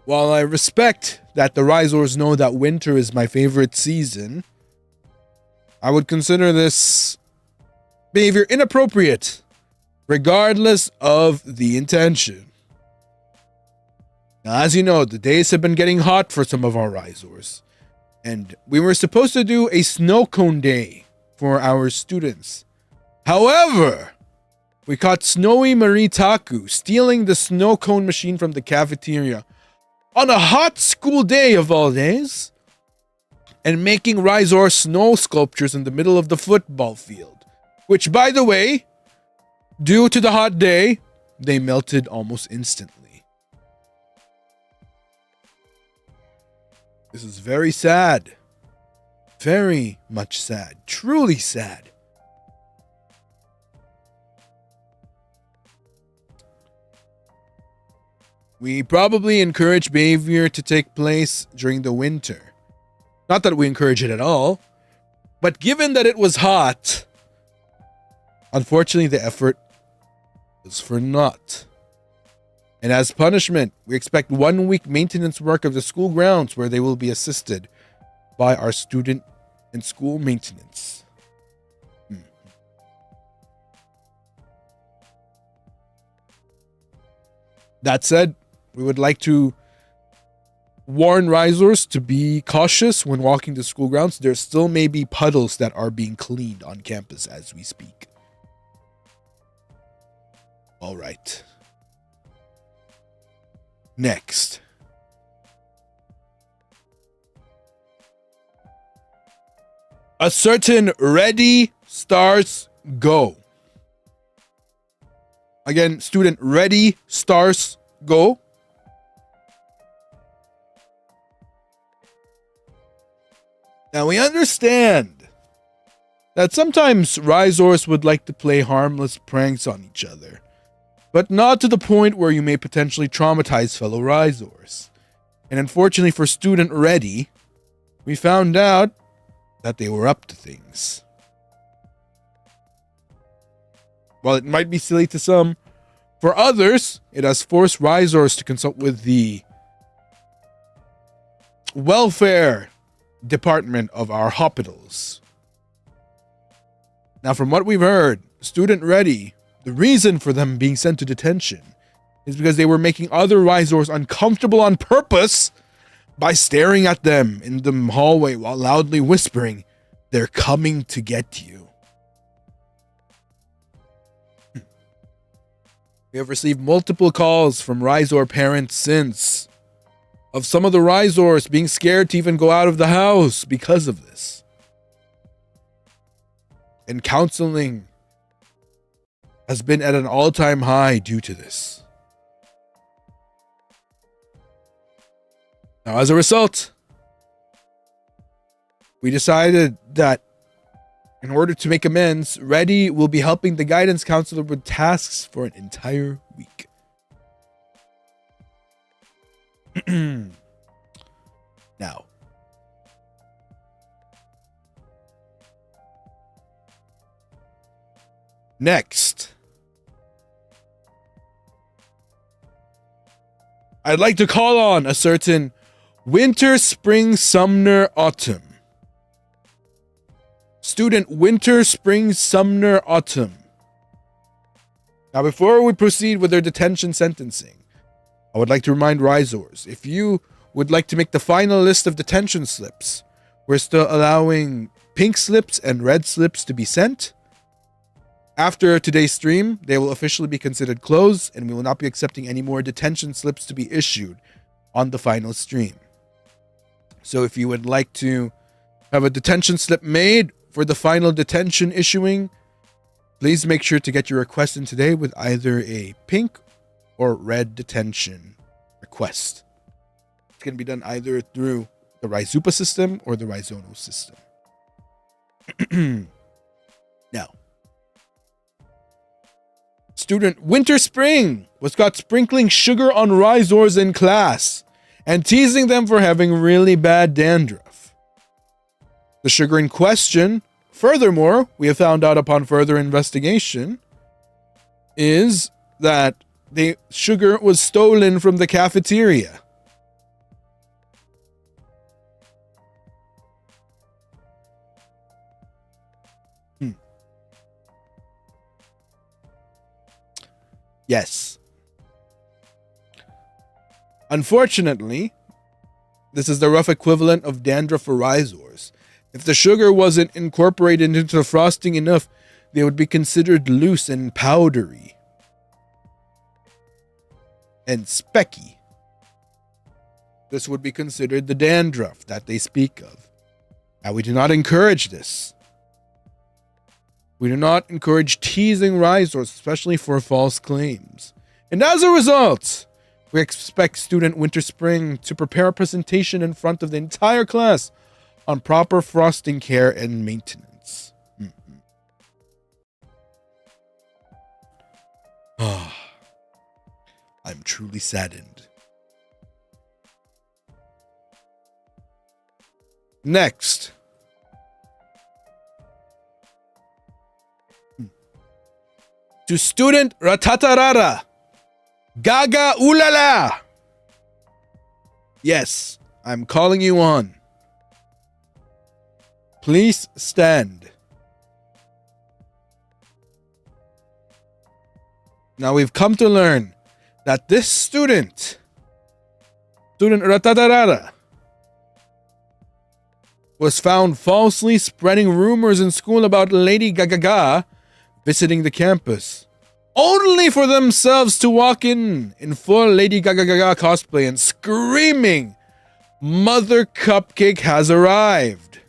while I respect that the Ryzars know that winter is my favorite season, I would consider this behavior inappropriate, regardless of the intention. Now, as you know, the days have been getting hot for some of our Ryzars, and we were supposed to do a snow cone day for our students. However, we caught Snowy Marie Taku stealing the snow cone machine from the cafeteria on a hot school day of all days, and making Ryzar snow sculptures in the middle of the football field, which, by the way, due to the hot day, they melted almost instantly. This is very sad. Very much sad. Truly sad. We probably encourage behavior to take place during the winter. Not that we encourage it at all, but given that it was hot, unfortunately the effort was for naught. And as punishment, we expect 1 week maintenance work of the school grounds where they will be assisted by our student and school maintenance. That said, we would like to warn Ryzars to be cautious when walking the school grounds. There still may be puddles that are being cleaned on campus as we speak. All right. Next. A certain ready stars go. Again, student ready stars go. Now we understand that sometimes Ryzars would like to play harmless pranks on each other, but not to the point where you may potentially traumatize fellow Ryzars. And unfortunately for student ready, we found out that they were up to things. While it might be silly to some, for others, it has forced Ryzars to consult with the welfare department of our hospitals. Now, from what we've heard, student ready, the reason for them being sent to detention is because they were making other Ryzars uncomfortable on purpose by staring at them in the hallway while loudly whispering, "They're coming to get you." We have received multiple calls from Ryzar parents since of some of the Ryzars being scared to even go out of the house because of this. And counseling has been at an all-time high due to this. Now, as a result, we decided that in order to make amends, Reddy will be helping the guidance counselor with tasks for an entire week. Now, next, I'd like to call on a certain Winter, Spring, Sumner, Autumn. Student Winter, Spring, Sumner, Autumn. Now, before we proceed with their detention sentencing, I would like to remind Ryzars, if you would like to make the final list of detention slips, we're still allowing pink slips and red slips to be sent. After today's stream, they will officially be considered closed, and we will not be accepting any more detention slips to be issued on the final stream. So if you would like to have a detention slip made for the final detention issuing, please make sure to get your request in today with either a pink or red detention request. It's going to be done either through the Ryzupa system or the Ryzono system. Now, student Winter Spring was caught sprinkling sugar on Ryzars in class and teasing them for having really bad dandruff. The sugar in question, furthermore, we have found out upon further investigation, is that the sugar was stolen from the cafeteria. Yes. Unfortunately, this is the rough equivalent of dandruff for Ryzars. If the sugar wasn't incorporated into the frosting enough, they would be considered loose and powdery. And specky. This would be considered the dandruff that they speak of. Now, we do not encourage this. We do not encourage teasing Ryzars, especially for false claims. And as a result, we expect student Winter Spring to prepare a presentation in front of the entire class on proper frosting care and maintenance. I'm truly saddened. Next. To student Ratatarara, Gaga Ulala. Yes, I'm calling you on. Please stand. Now we've come to learn that this student Ratatarara, was found falsely spreading rumors in school about Lady Gaga visiting the campus, only for themselves to walk in full Lady Gaga cosplay and screaming, "Mother Cupcake has arrived."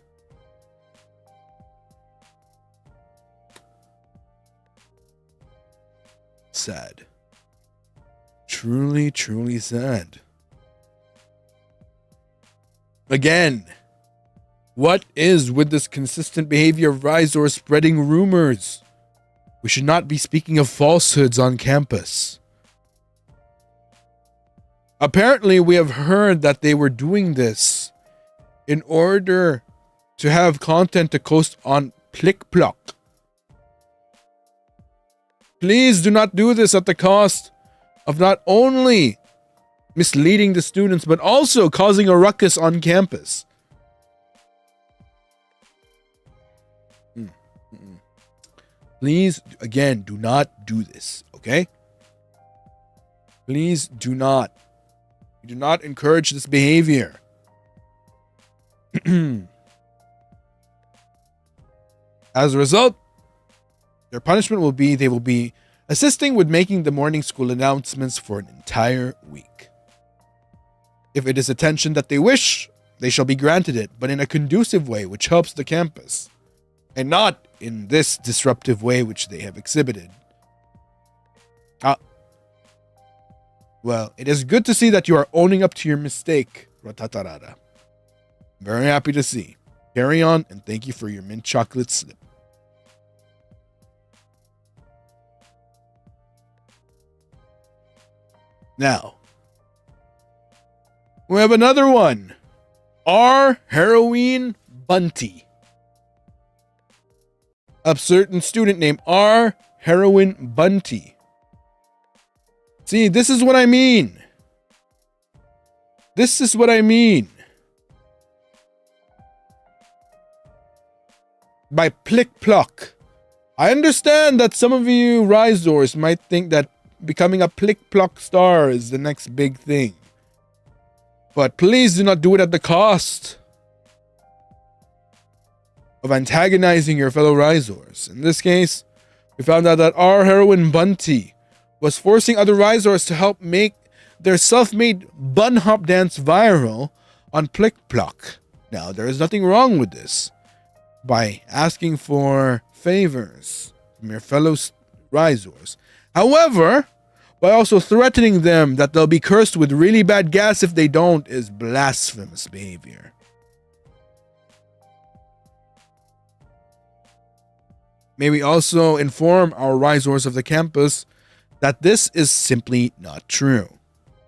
Sad. Truly, truly sad. Again, what is with this consistent behavior of Ryzar spreading rumors? We should not be speaking of falsehoods on campus. Apparently, we have heard that they were doing this in order to have content to post on PlickPlock. Please do not do this at the cost of not only misleading the students, but also causing a ruckus on campus. Please, again, do not do this, okay? Please do not. Do not encourage this behavior. As a result, their punishment will be they will be assisting with making the morning school announcements for an entire week. If it is attention that they wish, they shall be granted it, but in a conducive way which helps the campus, and not in this disruptive way which they have exhibited. Well, it is good to see that you are owning up to your mistake, Ratatarara. Very happy to see. Carry on, and thank you for your mint chocolate slip. Now, we have another one. R. Heroine Bunty. A certain student named R. Heroine Bunty. See, this is what I mean. This is what I mean by plick-plock. I understand that some of you Ryzars might think that becoming a plick-plock star is the next big thing. But please do not do it at the cost of antagonizing your fellow Ryzars. In this case, we found out that our heroine Bunty was forcing other Ryzars to help make their self-made bun hop dance viral on plick-plock. Now, there is nothing wrong with this. By asking for favors from your fellow Ryzars. However, by also threatening them that they'll be cursed with really bad gas if they don't is blasphemous behavior. May we also inform our Ryzars of the campus that this is simply not true.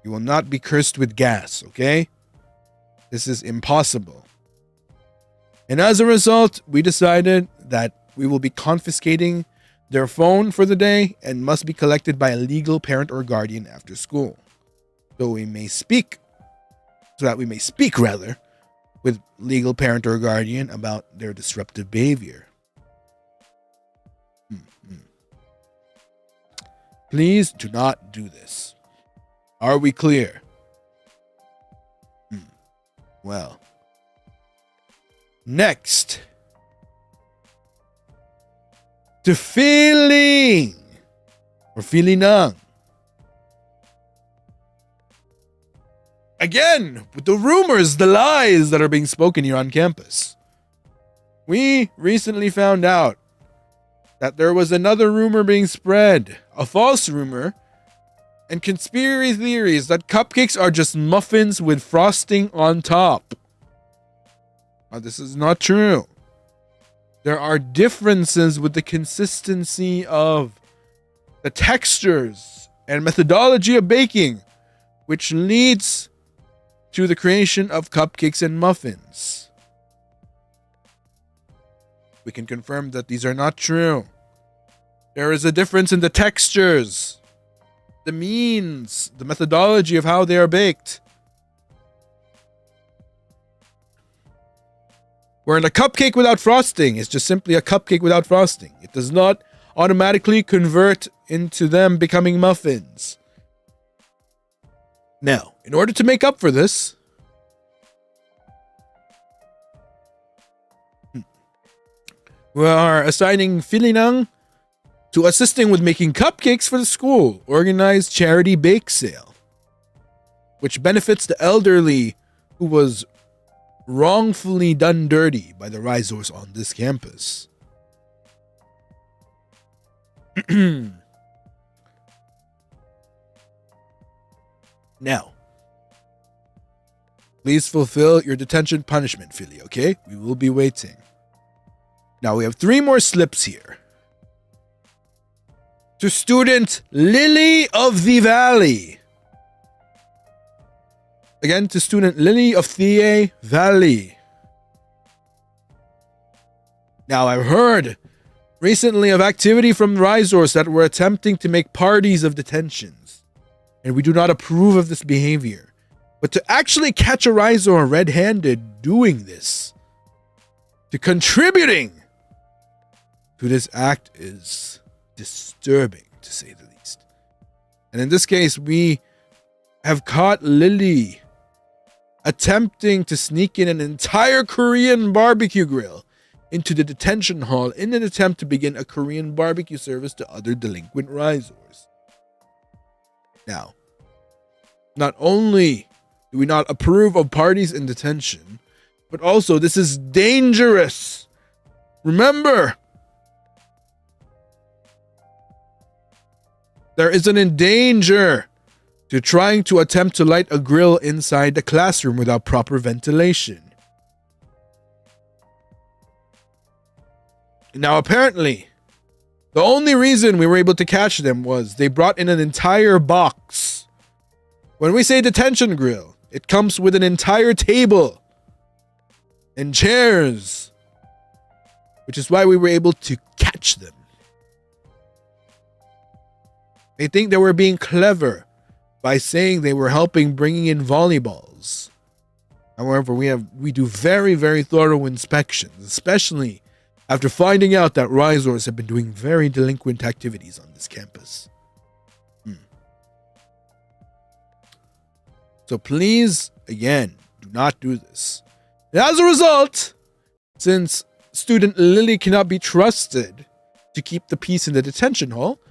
You will not be cursed with gas, okay? This is impossible. And as a result, we decided that we will be confiscating their phone for the day and must be collected by a legal parent or guardian after school. So that we may speak with legal parent or guardian about their disruptive behavior. Please do not do this. Are we clear? Well. Next. To feeling or feelinang. Again, with the rumors, the lies that are being spoken here on campus. We recently found out that there was another rumor being spread, a false rumor, and conspiracy theories that cupcakes are just muffins with frosting on top. Now, this is not true. There are differences with the consistency of the textures and methodology of baking, which leads to the creation of cupcakes and muffins. We can confirm that these are not true. There is a difference in the textures, the means, the methodology of how they are baked. Where in a cupcake without frosting is just simply a cupcake without frosting. It does not automatically convert into them becoming muffins. Now, in order to make up for this, we are assigning Filinang to assisting with making cupcakes for the school organized charity bake sale, which benefits the elderly who was wrongfully done dirty by the Ryzars on this campus. Now, please fulfill your detention punishment, Philly, okay? We will be waiting. Now, we have 3 more slips here. To student Lily of the Valley. Again, to student Lily of the Valley. Now, I've heard recently of activity from Ryzars that were attempting to make parties of detentions. And we do not approve of this behavior. But to actually catch a Ryzar red-handed doing this, to contributing to this act is disturbing, to say the least. And in this case, we have caught Lily attempting to sneak in an entire Korean barbecue grill into the detention hall in an attempt to begin a Korean barbecue service to other delinquent Ryzars. Now, not only do we not approve of parties in detention, but also this is dangerous. Remember, there is an danger to trying to attempt to light a grill inside the classroom without proper ventilation. Now, apparently, the only reason we were able to catch them was they brought in an entire box. When we say detention grill, it comes with an entire table and chairs, which is why we were able to catch them. They think they were being clever by saying they were helping bringing in volleyballs. However, we do very, very thorough inspections, especially after finding out that Ryzars have been doing very delinquent activities on this campus. So please, again, do not do this. And as a result, since student Lily cannot be trusted to keep the peace in the detention hall,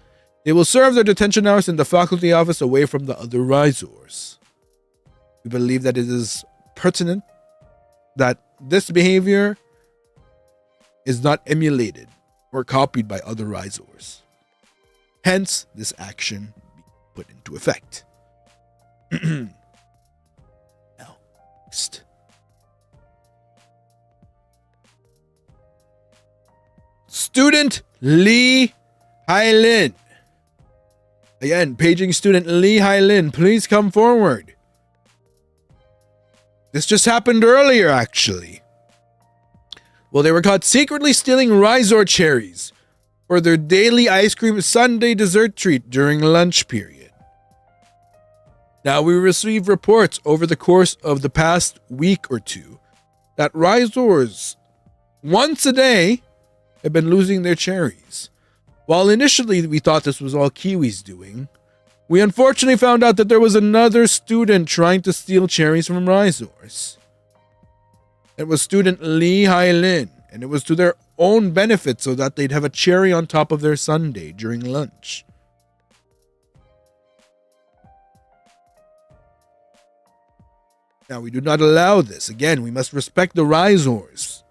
they will serve their detention hours in the faculty office away from the other Ryzars. We believe that it is pertinent that this behavior is not emulated or copied by other Ryzars. Hence, this action be put into effect. Now, next. Student Lee Hailin. Again, paging student Lee Hailin, please come forward. This just happened earlier, actually. Well, they were caught secretly stealing Ryzar cherries for their daily ice cream sundae dessert treat during lunch period. Now, we received reports over the course of the past week or two that Ryzars, once a day, have been losing their cherries. While initially we thought this was all Kiwi's doing, we unfortunately found out that there was another student trying to steal cherries from Ryzars. It was student Lee Hailin, and it was to their own benefit so that they'd have a cherry on top of their sundae during lunch. Now, we do not allow this. Again, we must respect the Ryzars.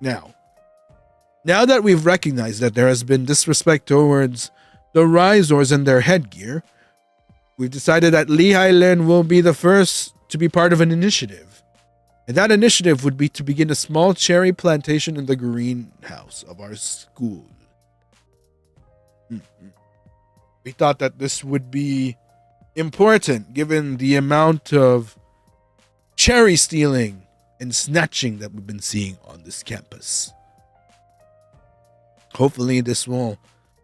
Now that we've recognized that there has been disrespect towards the Ryzars and their headgear, we've decided that Lee Hailin will be the first to be part of an initiative. And that initiative would be to begin a small cherry plantation in the greenhouse of our school. We thought that this would be important given the amount of cherry stealing and snatching that we've been seeing on this campus. Hopefully this will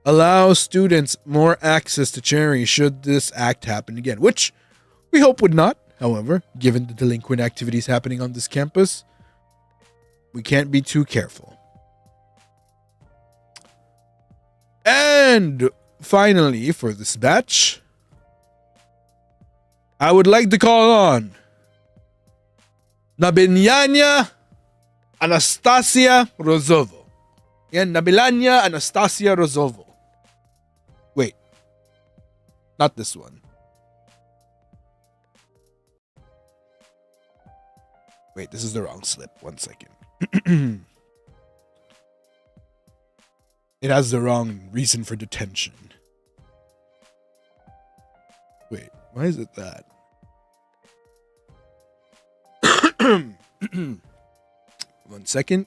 allow students more access to cherry should this act happen again, which we hope would not. However, given the delinquent activities happening on this campus, we can't be too careful. And finally, for this batch, I would like to call on Nabilyanya Anastasia Rozovo. Yan, Nabilyanya Anastasia Rozovo. Wait, not this one. Wait, this is the wrong slip. 1 second. It has the wrong reason for detention. Wait, why is it that? 1 second.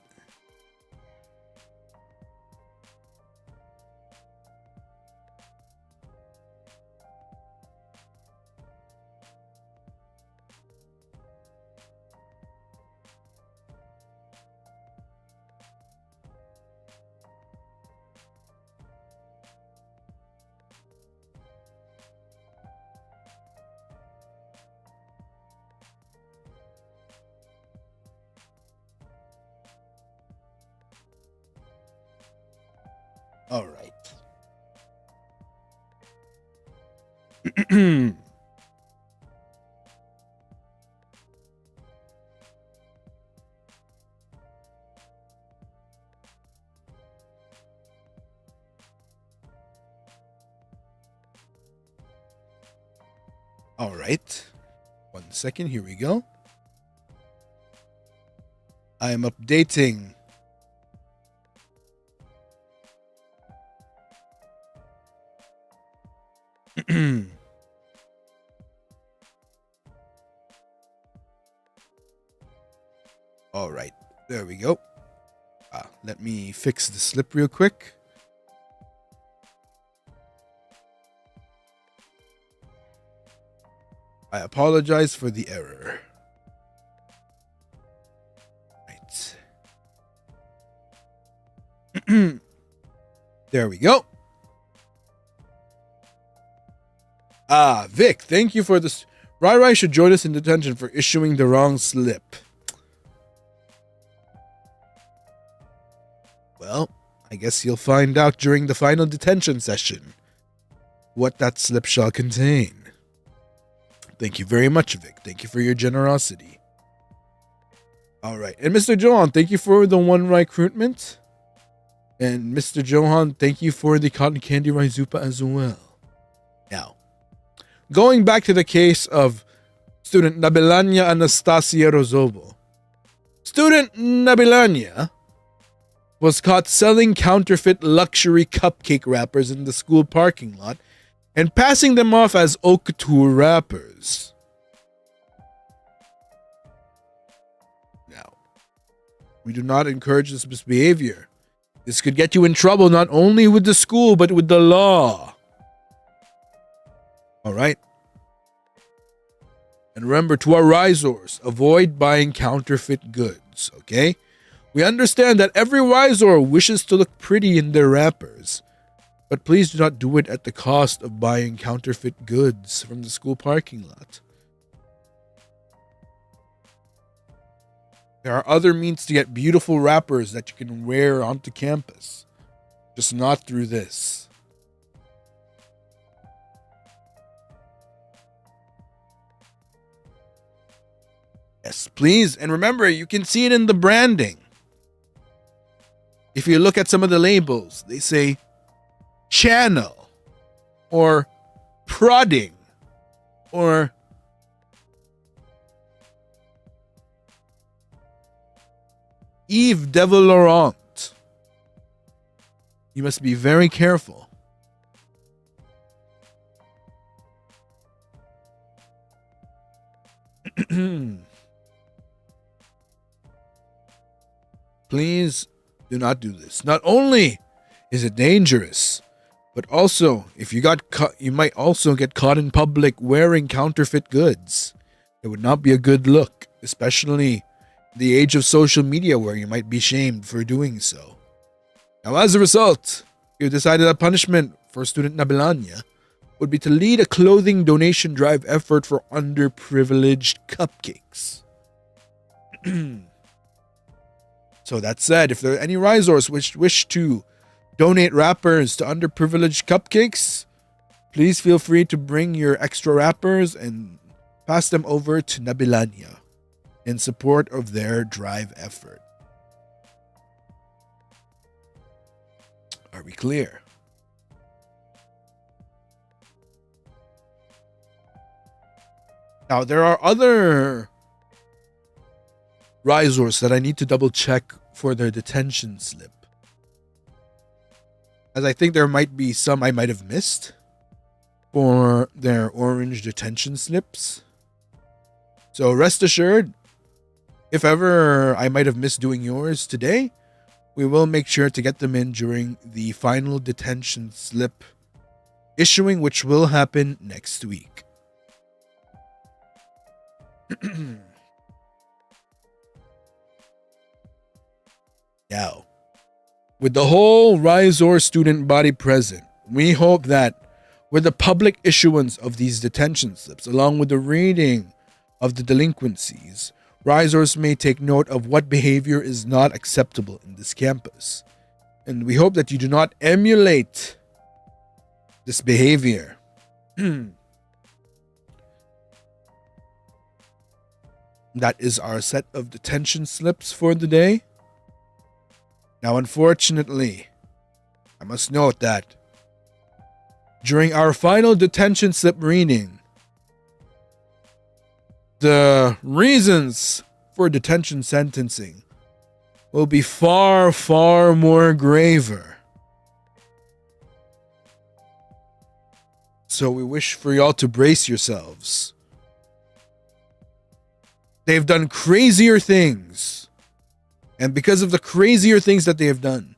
All right. All right. 1 second. Here we go. I am updating all right, there we go. Let me fix the slip real quick. I apologize for the error. Right. There we go. Vic, thank you for this. Ryzar should join us in detention for issuing the wrong slip. Well, I guess you'll find out during the final detention session what that slip shall contain. Thank you very much, Vic. Thank you for your generosity. All right. And Mr. Johan, thank you for the 1 recruitment. And Mr. Johan, thank you for the cotton candy Ryzupa as well. Now, going back to the case of student Nabilyanya Anastasia Rozovo. Student Nabilyanya was caught selling counterfeit luxury cupcake wrappers in the school parking lot and passing them off as haute couture wrappers. Now, we do not encourage this misbehavior. This could get you in trouble not only with the school but with the law. All right? And remember, to our Ryzars, avoid buying counterfeit goods, okay? We understand that every Ryzar wishes to look pretty in their wrappers, but please do not do it at the cost of buying counterfeit goods from the school parking lot. There are other means to get beautiful wrappers that you can wear onto campus, just not through this. Yes, please. And remember, you can see it in the branding. If you look at some of the labels, they say channel or prodding or Yves de Laurent. You must be very careful. Please do not do this. Not only is it dangerous, but also if you got caught, you might also get caught in public wearing counterfeit goods. It would not be a good look, especially in the age of social media where you might be shamed for doing so. Now, as a result, we have decided that punishment for student Nabilania would be to lead a clothing donation drive effort for underprivileged cupcakes. So that said, if there are any Ryzars which wish to donate wrappers to underprivileged cupcakes, please feel free to bring your extra wrappers and pass them over to Nabilania in support of their drive effort. Are we clear? Now, there are other Ryzars that I need to double check for their detention slip, as I think there might be some I might have missed for their orange detention slips. So rest assured, if ever I might have missed doing yours today, we will make sure to get them in during the final detention slip issuing, which will happen next week. Now, with the whole Ryzar student body present, we hope that with the public issuance of these detention slips, along with the reading of the delinquencies, Ryzars may take note of what behavior is not acceptable in this campus. And we hope that you do not emulate this behavior. That is our set of detention slips for the day. Now, unfortunately, I must note that during our final detention slip reading, the reasons for detention sentencing will be far, far more graver. So we wish for y'all to brace yourselves. They've done crazier things. And because of the crazier things that they have done,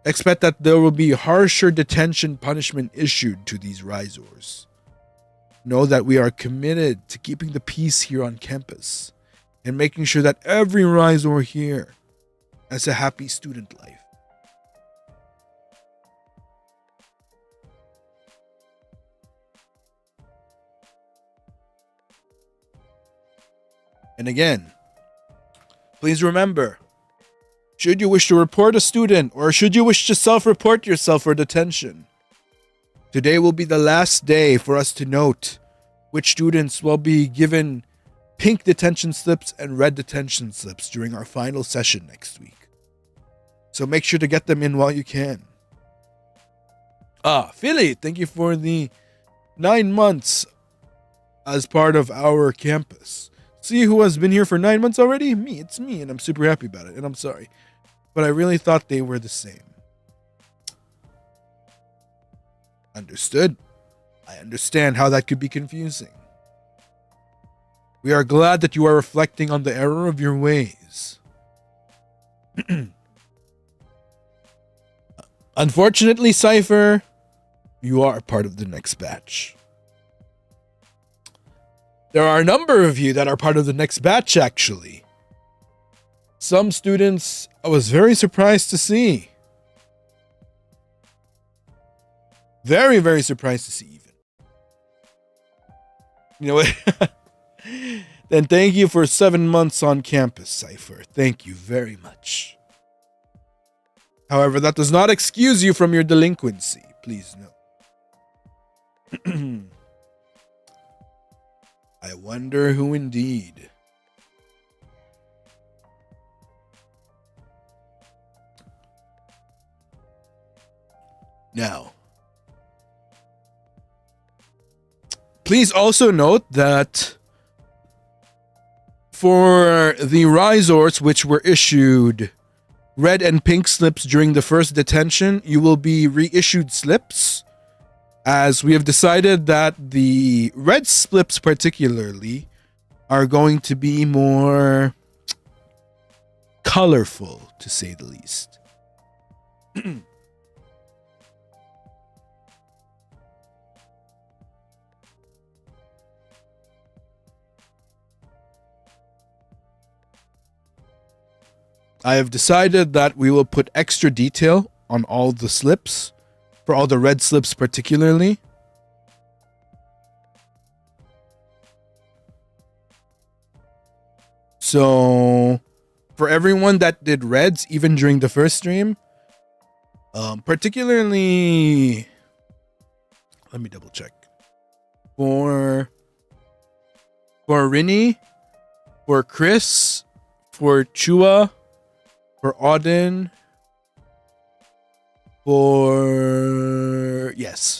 expect that there will be harsher detention punishment issued to these Ryzars. Know that we are committed to keeping the peace here on campus and making sure that every Ryzar here has a happy student life. And again, please remember, should you wish to report a student or should you wish to self-report yourself for detention, today will be the last day for us to note which students will be given pink detention slips and red detention slips during our final session next week. So make sure to get them in while you can. Philly, thank you for the 9 months as part of our campus. See who has been here for 9 months already? Me, it's me, and I'm super happy about it, and I'm sorry. But I really thought they were the same. Understood? I understand how that could be confusing. We are glad that you are reflecting on the error of your ways. Unfortunately, Cypher, you are part of the next batch. There are a number of you that are part of the next batch, actually. Some students I was very surprised to see. Very, very surprised to see even. You know what? Then thank you for 7 months on campus, Cypher. Thank you very much. However, that does not excuse you from your delinquency. Please note. I wonder who indeed. Now, please also note that for the Ryzars which were issued red and pink slips during the first detention, you will be reissued slips, as we have decided that the red slips particularly are going to be more colorful, to say the least. I have decided that we will put extra detail on all the slips, for all the red slips particularly. So for everyone that did reds, even during the first stream, particularly, let me double check. For Rini, for Chris, for Chua, for Auden,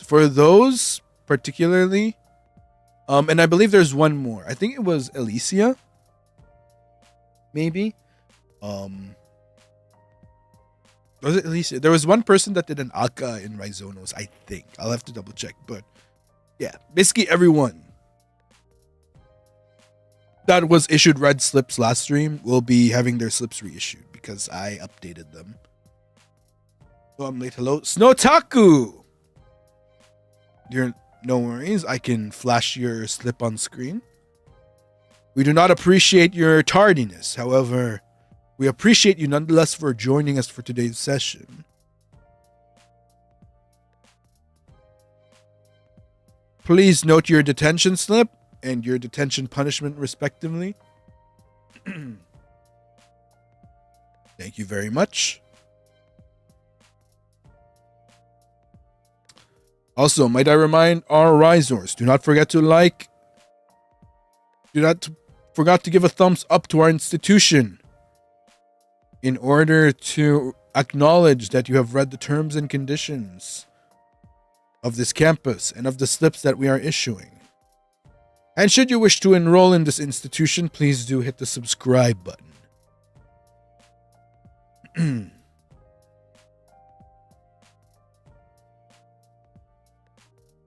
for those particularly, and I believe there's one more. I think it was Alicia, maybe. Was it Alicia? There was one person that did an Aka in Ryzonos, I think. I'll have to double check, but yeah, basically everyone that was issued red slips last stream will be having their slips reissued because I updated them. So I'm late. Hello, Snowtaku. You're no worries. I can flash your slip on screen. We do not appreciate your tardiness. However, we appreciate you nonetheless for joining us for today's session. Please note your detention slip and your detention punishment respectively. Thank you very much. Also, might I remind our Ryzors, do not forget to like, do not forget to give a thumbs up to our institution in order to acknowledge that you have read the terms and conditions of this campus and of the slips that we are issuing. And should you wish to enroll in this institution, please do hit the subscribe button.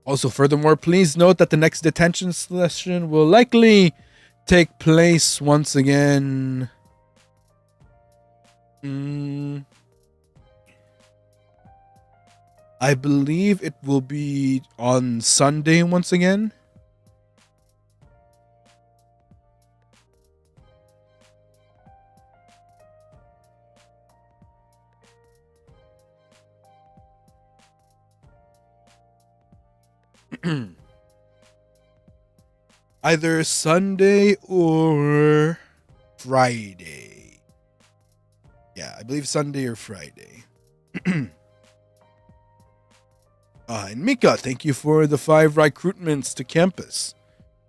Also, furthermore, please note that the next detention session will likely take place once again. I believe it will be on Sunday once again. Either Sunday or Friday. Yeah, I believe Sunday or Friday. And Mika, thank you for the 5 recruitments to campus.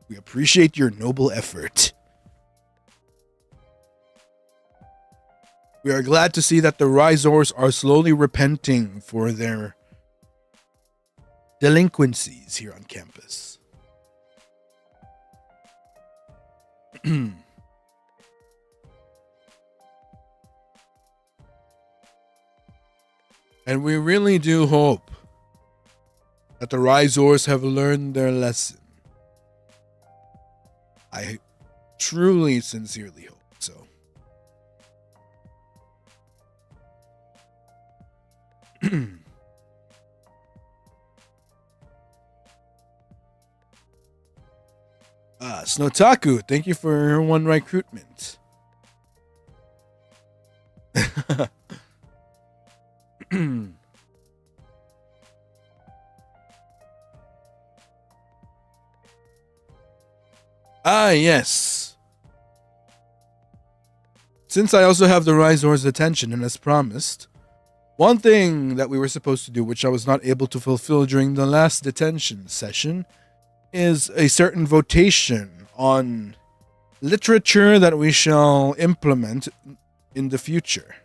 We appreciate your noble effort. We are glad to see that the Ryzors are slowly repenting for their delinquencies here on campus. And we really do hope that the Ryzors have learned their lesson. I truly, sincerely hope so. Snowtaku, thank you for 1 recruitment. Yes. Since I also have the Ryzor's attention, and as promised, one thing that we were supposed to do, which I was not able to fulfill during the last detention session, is a certain votation on literature that we shall implement in the future.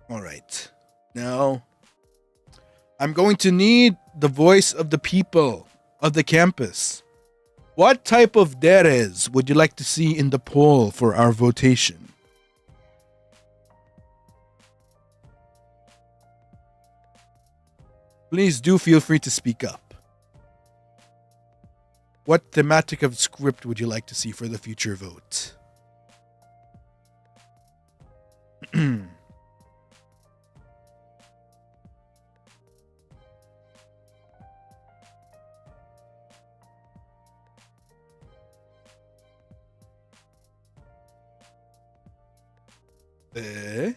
All right. Now, I'm going to need the voice of the people of the campus. What type of deres would you like to see in the poll for our votation? Please do feel free to speak up. What thematic of script would you like to see for the future vote? Eh?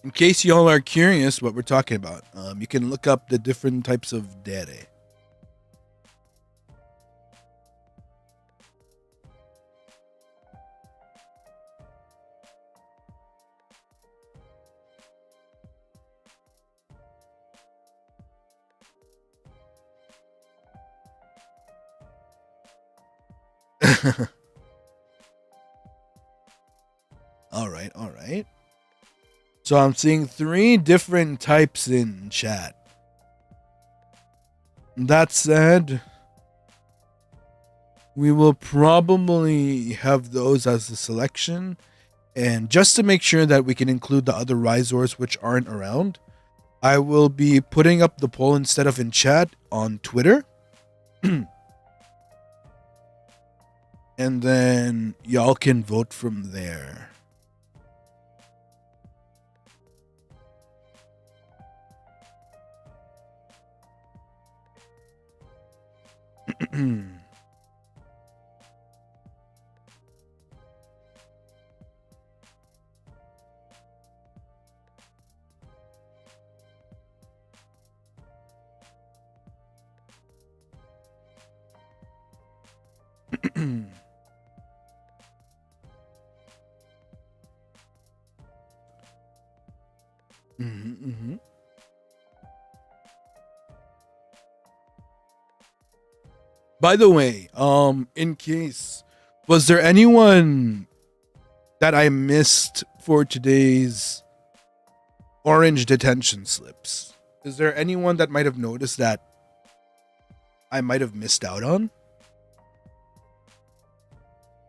In case y'all are curious what we're talking about, you can look up the different types of dere. All right, all right. So I'm seeing 3 different types in chat. That said, we will probably have those as the selection. And just to make sure that we can include the other Ryzors which aren't around, I will be putting up the poll instead of in chat on Twitter. And then y'all can vote from there. By the way, in case, was there anyone that I missed for today's orange detention slips? Is there anyone that might have noticed that I might have missed out on?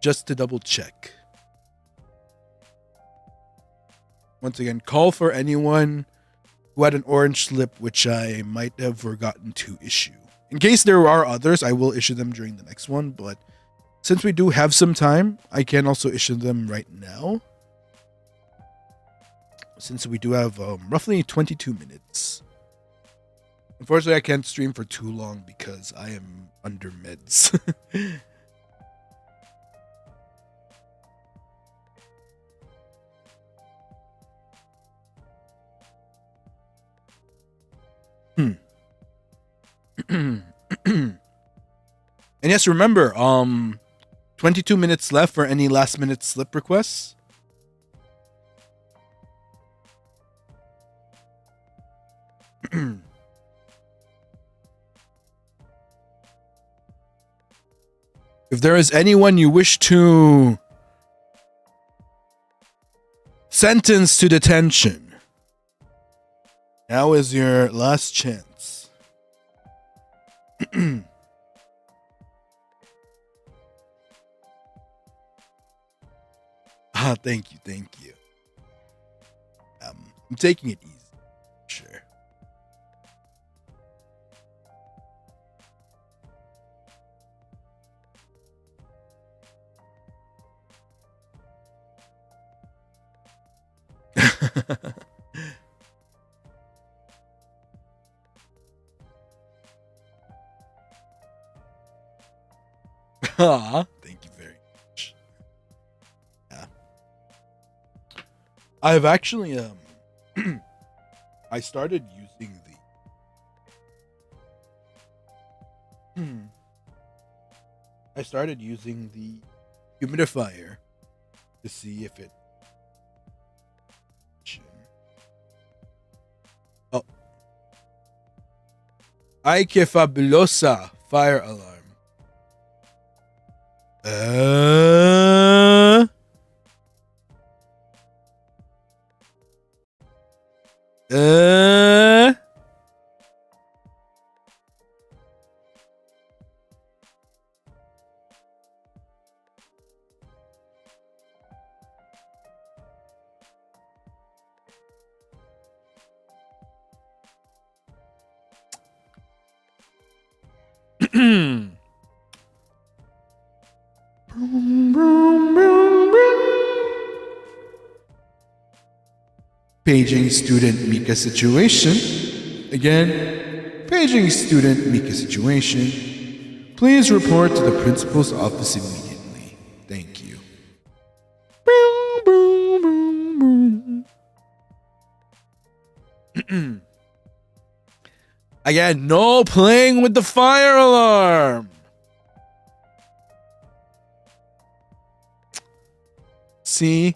Just to double check. Once again, call for anyone who had an orange slip which I might have forgotten to issue. In case there are others, I will issue them during the next one, but since we do have some time, I can also issue them right now. Since we do have roughly 22 minutes. Unfortunately, I can't stream for too long because I am under meds. And yes, remember, 22 minutes left for any last minute slip requests. If there is anyone you wish to sentence to detention, now is your last chance. Thank you, thank you. I'm taking it easy, sure. Thank you very much. Yeah. I've actually I started using the humidifier to see if it Ay, que fabulosa fire alarm. Paging student Mika situation. Again, paging student Mika situation. Please report to the principal's office immediately. Thank you. Again, no playing with the fire alarm. See,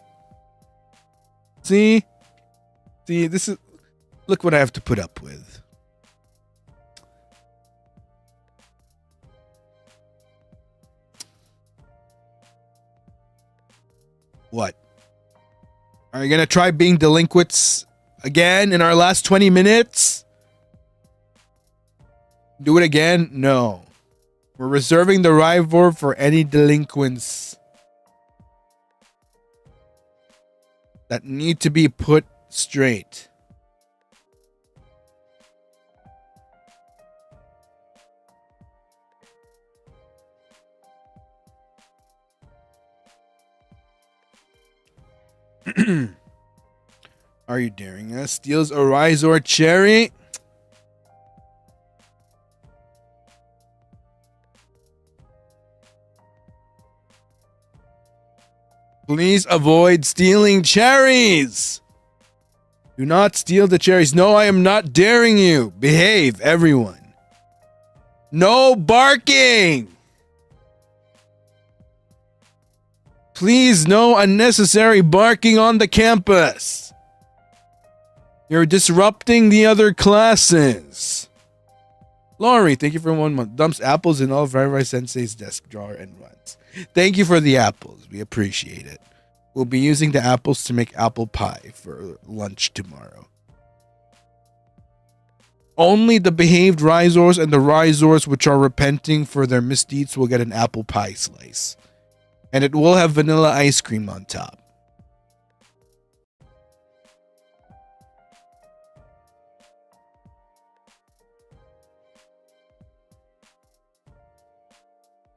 this is, look what I have to put up with. What? Are you gonna try being delinquents again in our last 20 minutes? Do it again? No. We're reserving the Ryzar for any delinquents that need to be put straight. Are you daring us? Steals a Ryzar cherry? Please avoid stealing cherries. Do not steal the cherries. No, I am not daring you. Behave, everyone. No barking. Please, no unnecessary barking on the campus. You're disrupting the other classes. Laurie, thank you for 1 month. Dumps apples in all of Ryzar Sensei's desk drawer and runs. Thank you for the apples. We appreciate it. We'll be using the apples to make apple pie for lunch tomorrow. Only the behaved Ryzars and the Ryzars which are repenting for their misdeeds will get an apple pie slice. And it will have vanilla ice cream on top.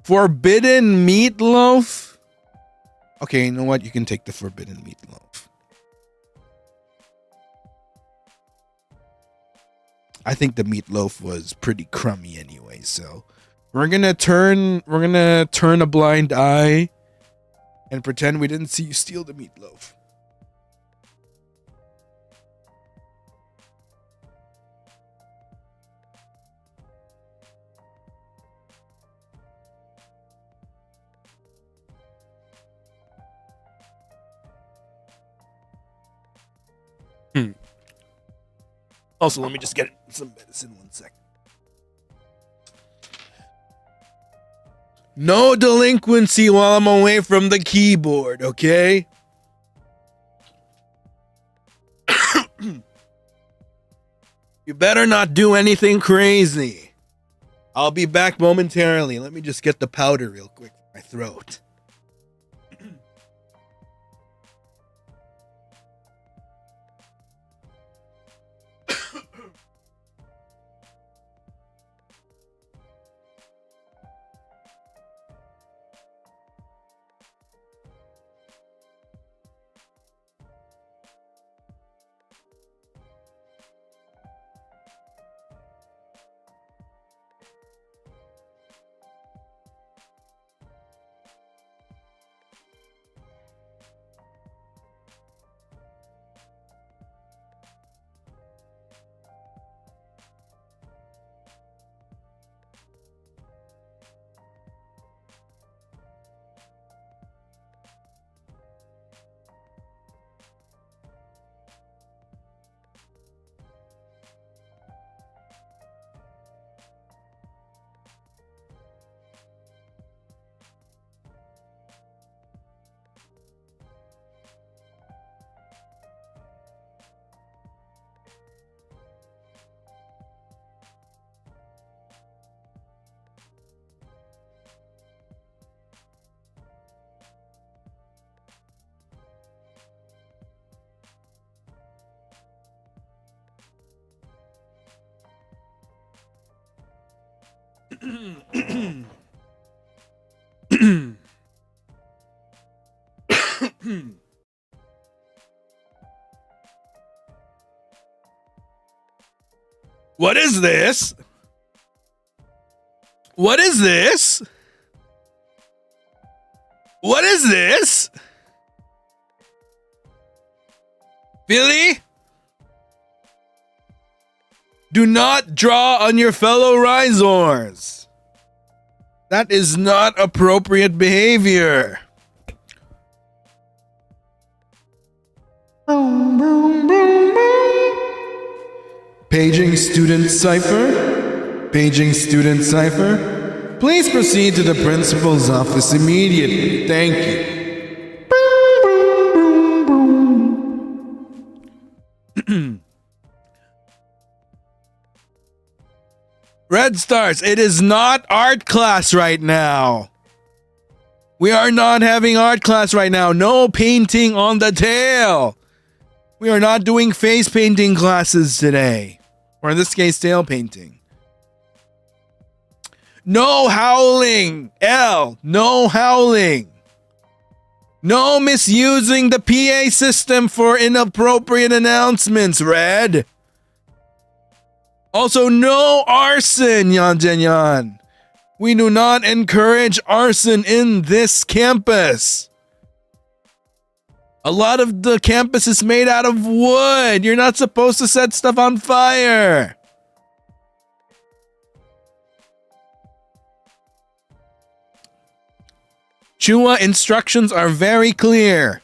Forbidden meatloaf? Okay, you know what? You can take the forbidden meatloaf. I think the meatloaf was pretty crummy anyway, so we're gonna turn a blind eye and pretend we didn't see you steal the meatloaf. Also, let me just get some medicine 1 second. No delinquency while I'm away from the keyboard, okay? You better not do anything crazy. I'll be back momentarily. Let me just get the powder real quick for my throat. What is this? What is this? What is this? Billy? Do not draw on your fellow Ryzars. That is not appropriate behavior. Paging student cipher. Paging student cipher. Please proceed to the principal's office immediately. Thank you. Red Stars, it is not art class right now. We are not having art class right now. No painting on the tail. We are not doing face painting classes today. Or in this case, tail painting. No howling. L. No howling. No misusing the PA system for inappropriate announcements, Red. Also, no arson, Yan. We do not encourage arson in this campus. A lot of the campus is made out of wood. You're not supposed to set stuff on fire. Chua instructions are very clear.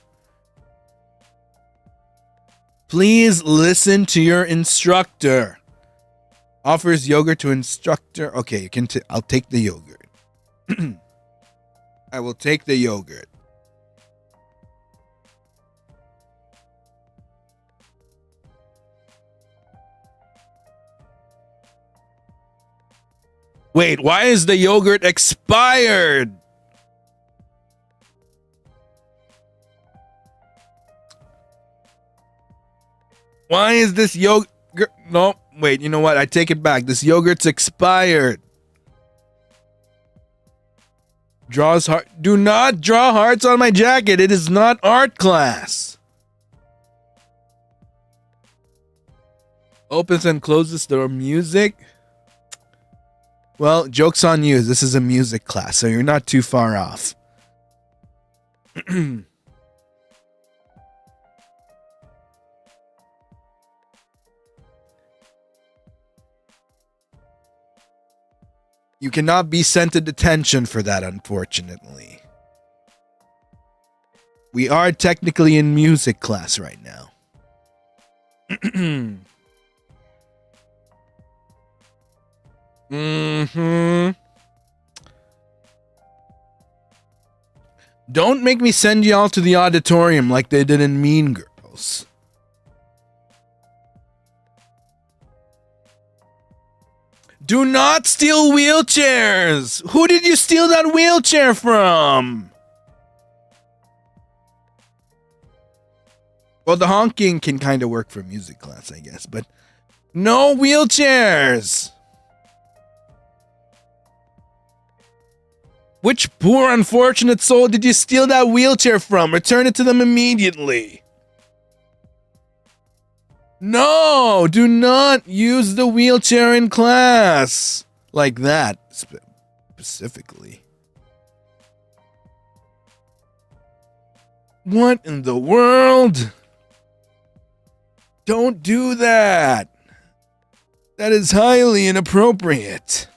Please listen to your instructor. Offers yogurt to instructor. Okay, you can. I'll take the yogurt. I will take the yogurt. Wait, why is the yogurt expired? Why is this yogurt? No, wait, you know what? I take it back. This yogurt's expired. Draws heart. Do not draw hearts on my jacket. It is not art class. Opens and closes the music. Well, joke's on you. This is a music class, so you're not too far off. You cannot be sent to detention for that, unfortunately. We are technically in music class right now. Don't make me send y'all to the auditorium like they did in Mean Girls. Do not steal wheelchairs! Who did you steal that wheelchair from? Well, the honking can kind of work for music class, I guess, but no wheelchairs! Which poor unfortunate soul did you steal that wheelchair from? Return it to them immediately. No, do not use the wheelchair in class. Like that, specifically. What in the world? Don't do that. That is highly inappropriate.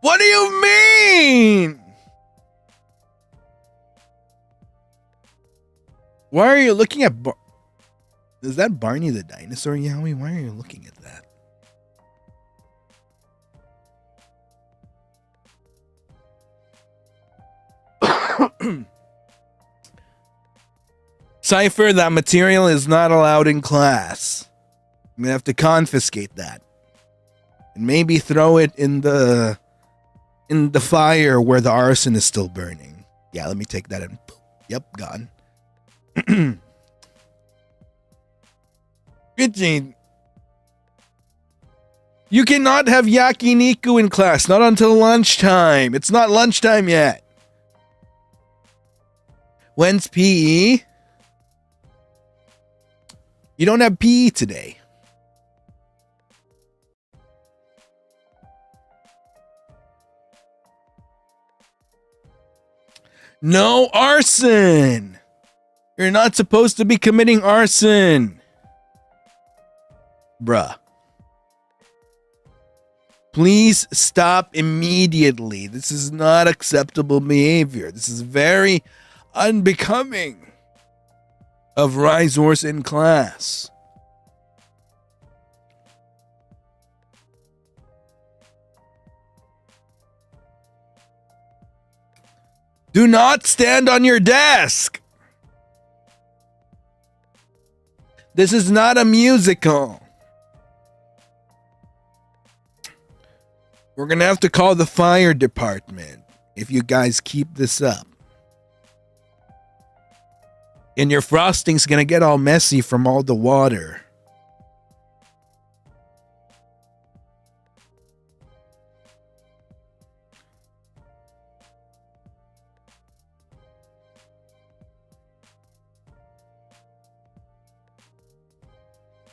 What do you mean? Why are you looking at Is that Barney the dinosaur, Yowie? Why are you looking at that? Cypher, that material is not allowed in class. I'm gonna have to confiscate that. And maybe throw it in the fire where the arson is still burning. Yeah, let me take that and Yep, gone. Fifteen. You cannot have yakiniku in class, not until lunchtime. It's not lunchtime yet. When's PE? You don't have PE today. No arson. You're not supposed to be committing arson. Bruh. Please stop immediately. This is not acceptable behavior. This is very unbecoming of Ryzars in class. Do not stand on your desk. This is not a musical. We're going to have to call the fire department if you guys keep this up. And your frosting's going to get all messy from all the water.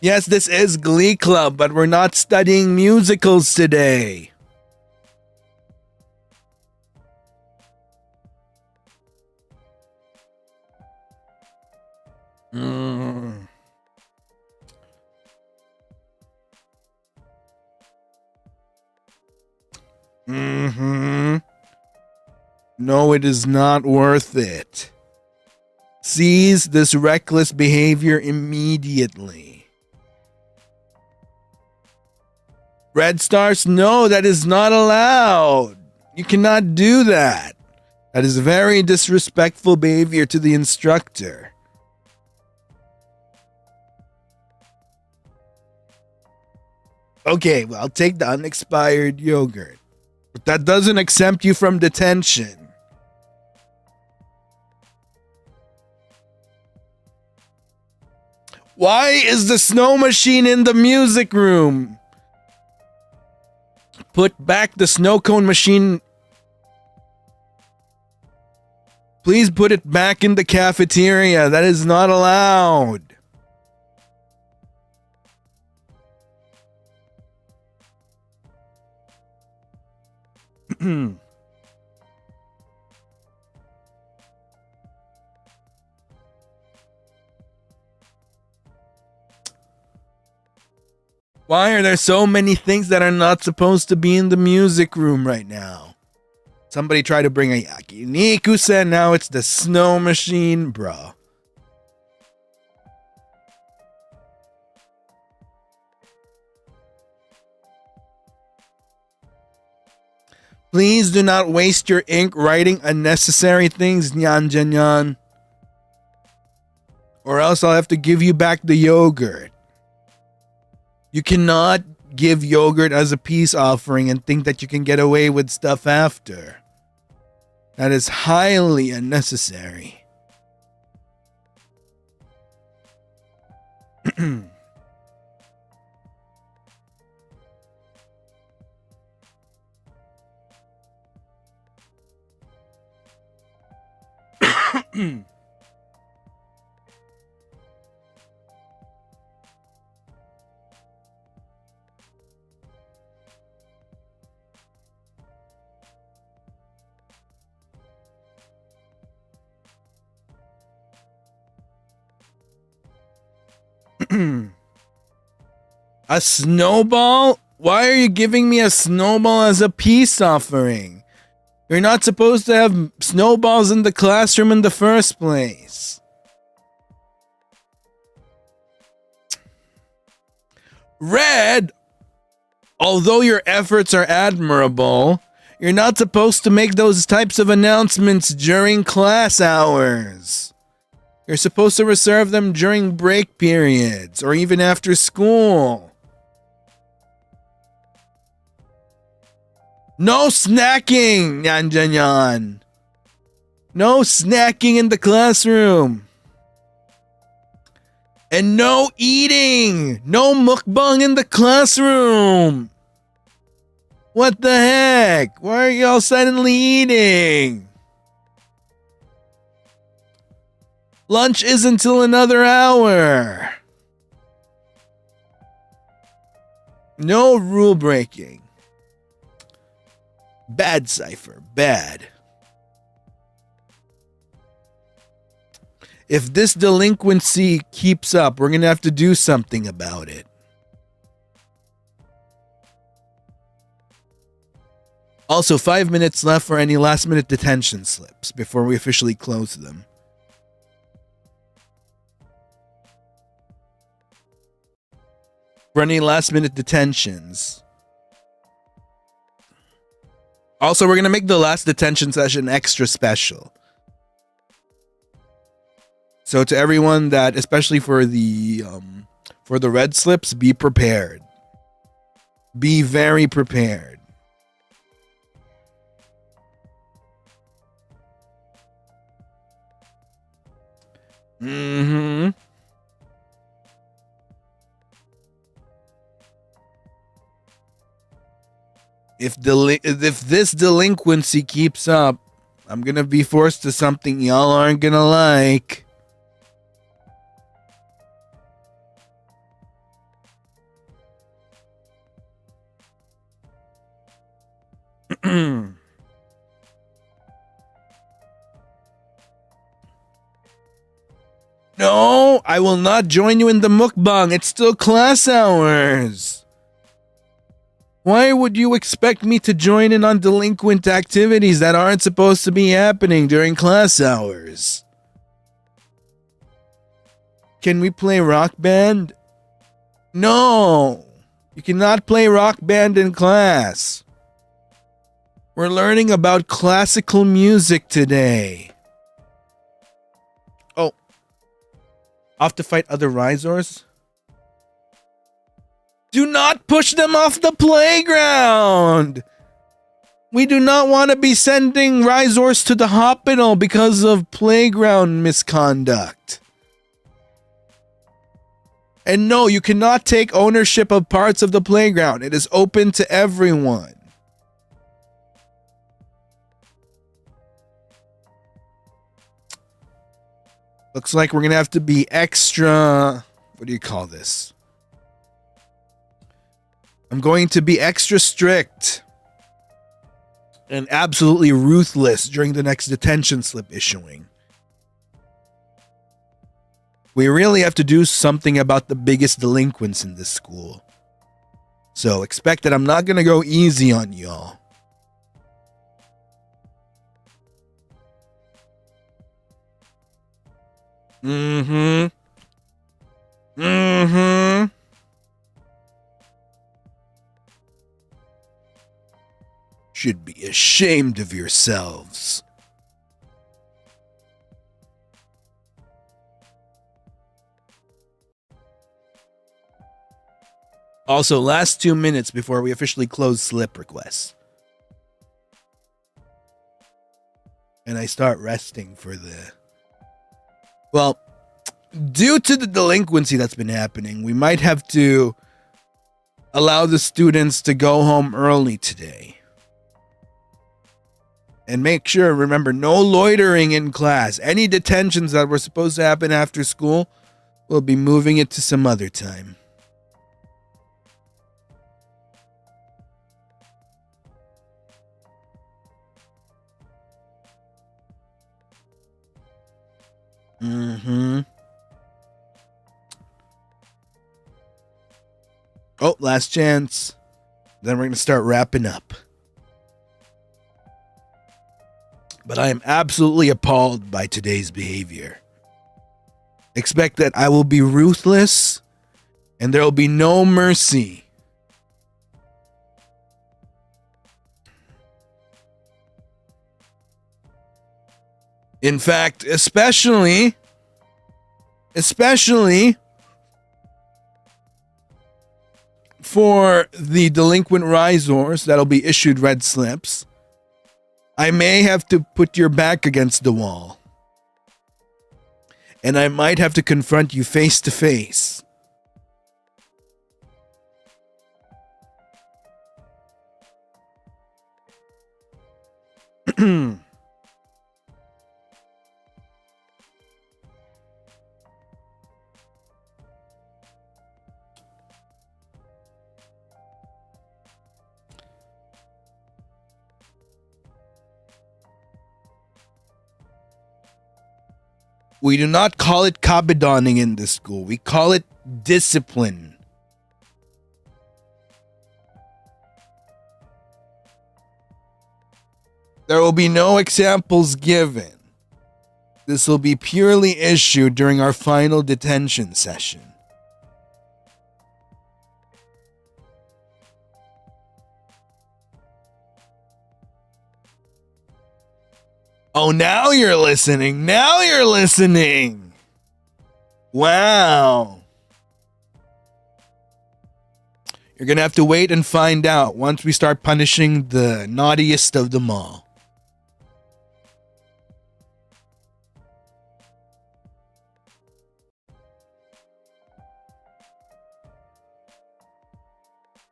Yes, this is Glee Club, but we're not studying musicals today. No, it is not worth it. Cease this reckless behavior immediately. Red stars? No, that is not allowed. You cannot do that. That is very disrespectful behavior to the instructor. Okay, well, I'll take the unexpired yogurt. But that doesn't exempt you from detention. Why is the snow machine in the music room? Put back the snow cone machine. Please put it back in the cafeteria. That is not allowed. Why are there so many things that are not supposed to be in the music room right now? Somebody tried to bring a yakiniku-sen, now it's the snow machine, bro. Please do not waste your ink writing unnecessary things, Nyan Janyan. Or else I'll have to give you back the yogurt. You cannot give yogurt as a peace offering and think that you can get away with stuff after. That is highly unnecessary. A snowball? Why are you giving me a snowball as a peace offering? You're not supposed to have snowballs in the classroom in the first place. Red, although your efforts are admirable, you're not supposed to make those types of announcements during class hours. You're supposed to reserve them during break periods or even after school. No snacking, Nyan Janyan. No snacking in the classroom. And no eating. No mukbang in the classroom. What the heck? Why are y'all suddenly eating? Lunch is until another hour. No rule breaking. Bad, Cypher. Bad. If this delinquency keeps up, we're going to have to do something about it. Also, 5 minutes left for any last-minute detention slips before we officially close them. For any last-minute detentions. Also, we're going to make the last detention session extra special. So to everyone that, especially for the red slips, be prepared. Be very prepared. Mm-hmm. If this delinquency keeps up, I'm gonna be forced to something y'all aren't gonna like. No, I will not join you in the mukbang. It's still class hours. Why would you expect me to join in on delinquent activities that aren't supposed to be happening during class hours? Can we play Rock Band? No, you cannot play Rock Band in class. We're learning about classical music today. Oh, off to fight other Ryzars? Do not push them off the playground! We do not want to be sending Ryzars to the hospital because of playground misconduct. And no, you cannot take ownership of parts of the playground. It is open to everyone. Looks like we're going to have to be extra... What do you call this? I'm going to be extra strict and absolutely ruthless during the next detention slip issuing. We really have to do something about the biggest delinquents in this school. So expect that I'm not going to go easy on y'all. Mm-hmm. Mm-hmm. Should be ashamed of yourselves. Also, last 2 minutes before we officially close slip requests. And I start resting for the... Well, due to the delinquency that's been happening, we might have to allow the students to go home early today. And make sure, remember, no loitering in class. Any detentions that were supposed to happen after school, we'll be moving it to some other time. Mm-hmm. Oh, last chance. Then we're going to start wrapping up. But I am absolutely appalled by today's behavior. Expect that I will be ruthless and there will be no mercy. In fact, especially for the delinquent Ryzars that'll be issued red slips, I may have to put your back against the wall. And I might have to confront you face to face. We do not call it kabidoning in this school. We call it discipline. There will be no examples given. This will be purely issued during our final detention session. Oh, now you're listening. Now you're listening. Wow. You're going to have to wait and find out once we start punishing the naughtiest of them all.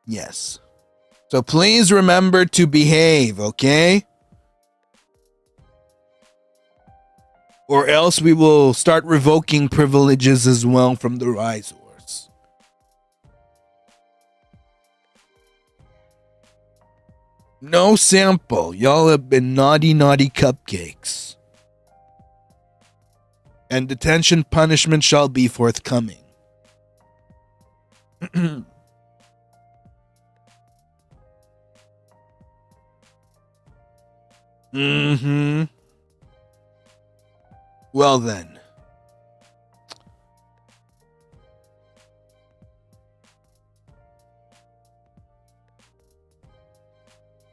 Yes. So please remember to behave, okay? Or else we will start revoking privileges as well from the Ryzars. No sample. Y'all have been naughty, naughty cupcakes. And detention punishment shall be forthcoming. Mm-hmm. Well then.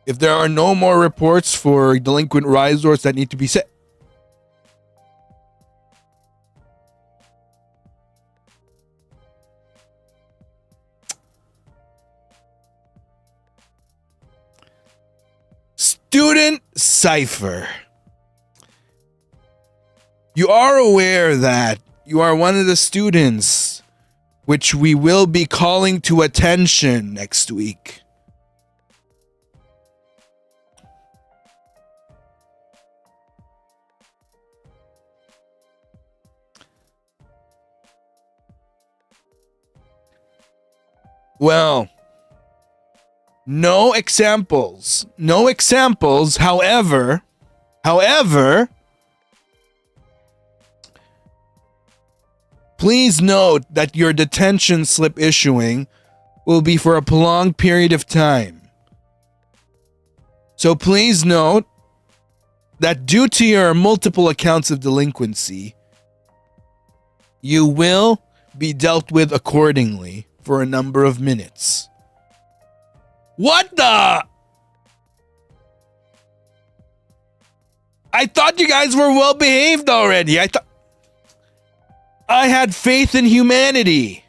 If there are no more reports for delinquent Ryzars that need to be set. Student Cipher. You are aware that you are one of the students which we will be calling to attention next week. Well, no examples. No examples, however, please note that your detention slip issuing will be for a prolonged period of time. So please note that due to your multiple accounts of delinquency, you will be dealt with accordingly for a number of minutes. What the? I thought you guys were well behaved already. I had faith in humanity.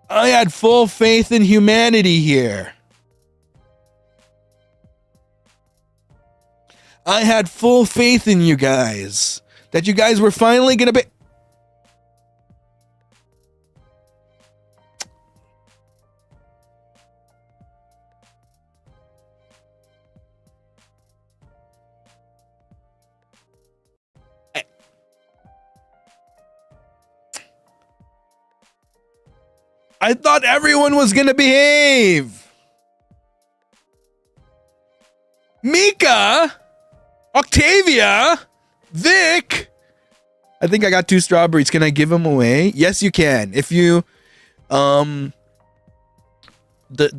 I had full faith in humanity here. I had full faith in you guys. That you guys were finally gonna be... I thought everyone was gonna behave. Mika, Octavia, Vic. I think I got 2 strawberries. Can I give them away? Yes, you can. If you, the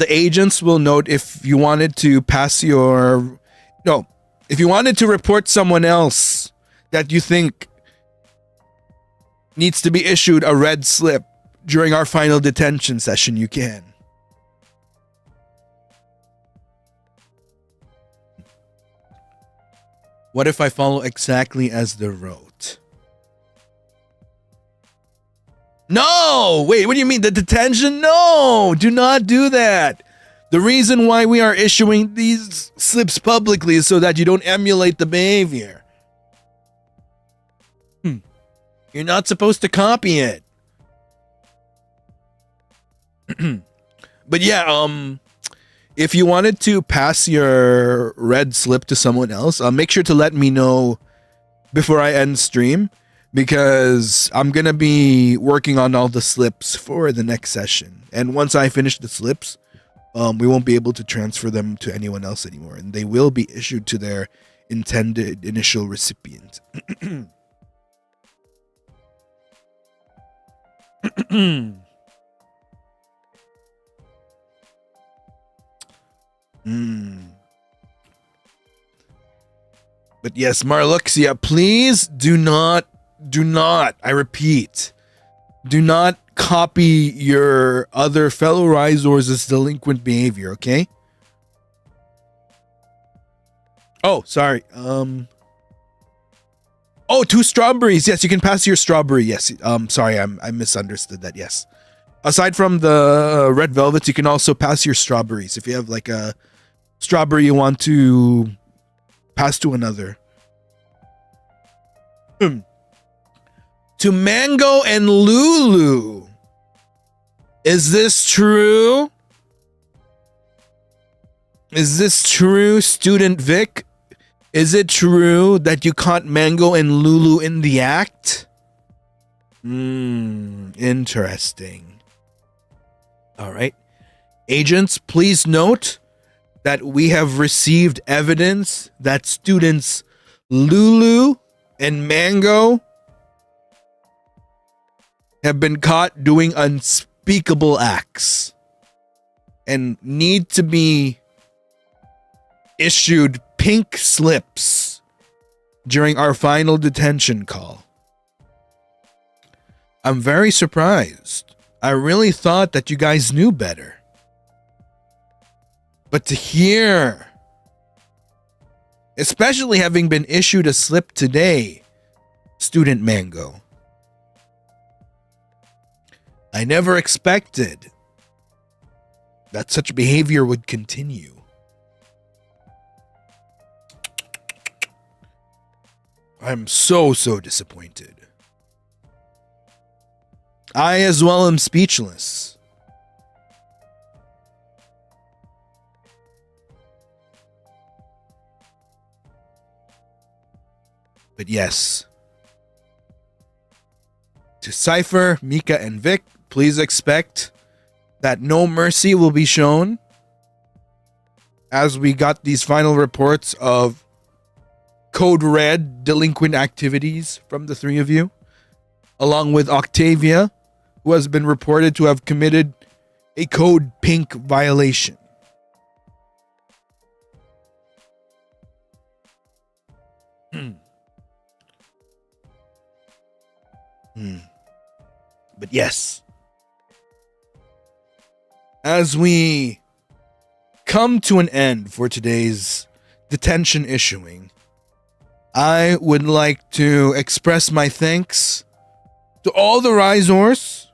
agents will note if you wanted to pass your, no, if you wanted to report someone else that you think needs to be issued a red slip during our final detention session, you can. What if I follow exactly as they're wrote? No! Wait, what do you mean? The detention? No! Do not do that. The reason why we are issuing these slips publicly is so that you don't emulate the behavior. You're not supposed to copy it. But yeah, if you wanted to pass your red slip to someone else, make sure to let me know before I end stream, because I'm gonna be working on all the slips for the next session. And once I finish the slips, we won't be able to transfer them to anyone else anymore, and they will be issued to their intended initial recipient. But yes, Marluxia, please do not, I repeat, do not copy your other fellow Ryzors' delinquent behavior, okay? Oh, sorry. Oh, 2 strawberries. Yes, you can pass your strawberry. Yes. Sorry, I misunderstood that. Yes. Aside from the red velvets, you can also pass your strawberries if you have like a strawberry you want to pass to another. To Mango and Lulu. Is this true? Is this true, Student Vic? Is it true that you caught Mango and Lulu in the act? Interesting. All right. Agents, please note that we have received evidence that students Lulu and Mango have been caught doing unspeakable acts and need to be issued pink slips during our final detention call. I'm very surprised. I really thought that you guys knew better. But to hear, especially having been issued a slip today, Student Mango, I never expected that such behavior would continue. I'm so disappointed. I as well am speechless. But yes, to Cypher, Mika, and Vic, please expect that no mercy will be shown as we got these final reports of Code Red delinquent activities from the 3 of you, along with Octavia, who has been reported to have committed a Code Pink violation. But yes, as we come to an end for today's detention issuing, I would like to express my thanks to all the Ryzors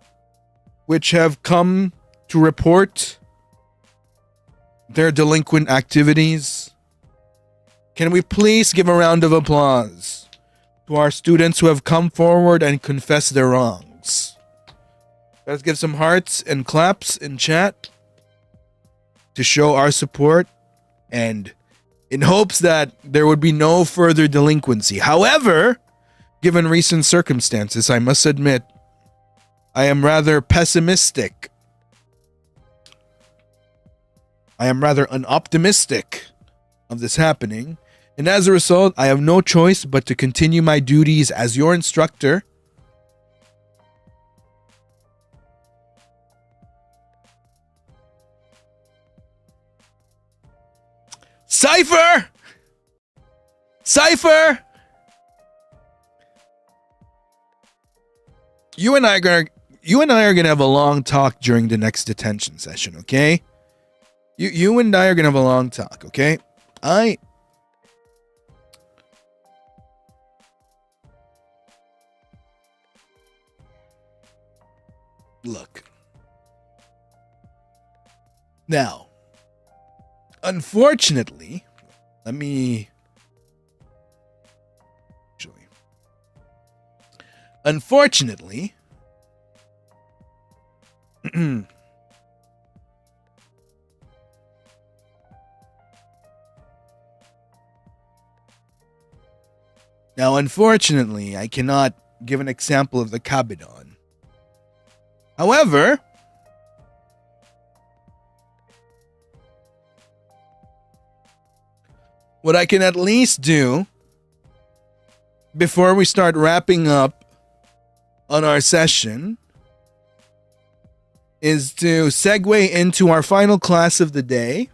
which have come to report their delinquent activities. Can we please give a round of applause to our students who have come forward and confessed their wrongs? Let's give some hearts and claps in chat to show our support, and in hopes that there would be no further delinquency. However, given recent circumstances, I must admit, I am rather pessimistic. I am rather unoptimistic of this happening, and as a result, I have no choice but to continue my duties as your instructor. Cypher! Cypher! You and I are gonna have a long talk during the next detention session, okay? You and I are gonna have a long talk, okay? Look. Now, Unfortunately, let me... Actually. Unfortunately... Now, unfortunately, I cannot give an example of the Kabidon. However, what I can at least do before we start wrapping up on our session is to segue into our final class of the day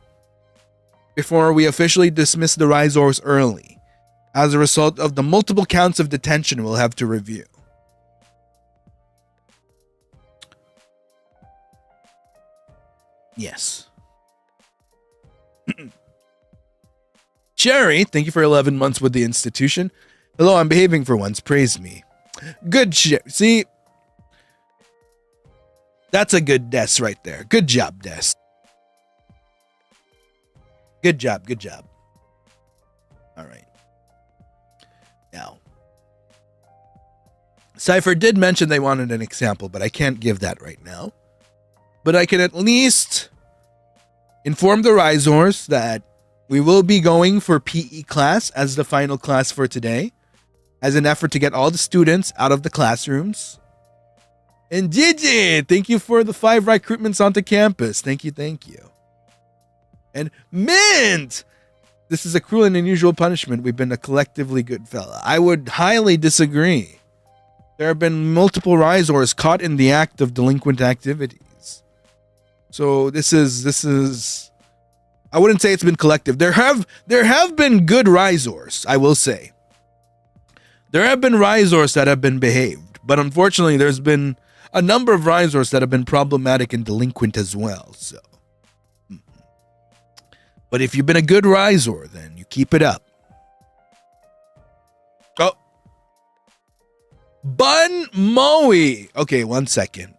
before we officially dismiss the Ryzars early, as a result of the multiple counts of detention we'll have to review. Yes. Cherry, thank you for 11 months with the institution. Hello, I'm behaving for once. Praise me. Good shit. See? That's a good Des right there. Good job, Des. Good job, good job. All right. Now, Cypher did mention they wanted an example, but I can't give that right now. But I can at least inform the Ryzars that we will be going for PE class as the final class for today, as an effort to get all the students out of the classrooms. And Gigi, thank you for the 5 recruitments onto campus. Thank you, thank you. And Mint! This is a cruel and unusual punishment. We've been a collectively good fella. I would highly disagree. There have been multiple Ryzars caught in the act of delinquent activities. So this is I wouldn't say it's been collective. There have been good Ryzars, I will say. There have been Ryzars that have been behaved, but unfortunately there's been a number of Ryzars that have been problematic and delinquent as well. So but if you've been a good Ryzar, then you keep it up. Oh. Bun Moe. Okay, 1 second.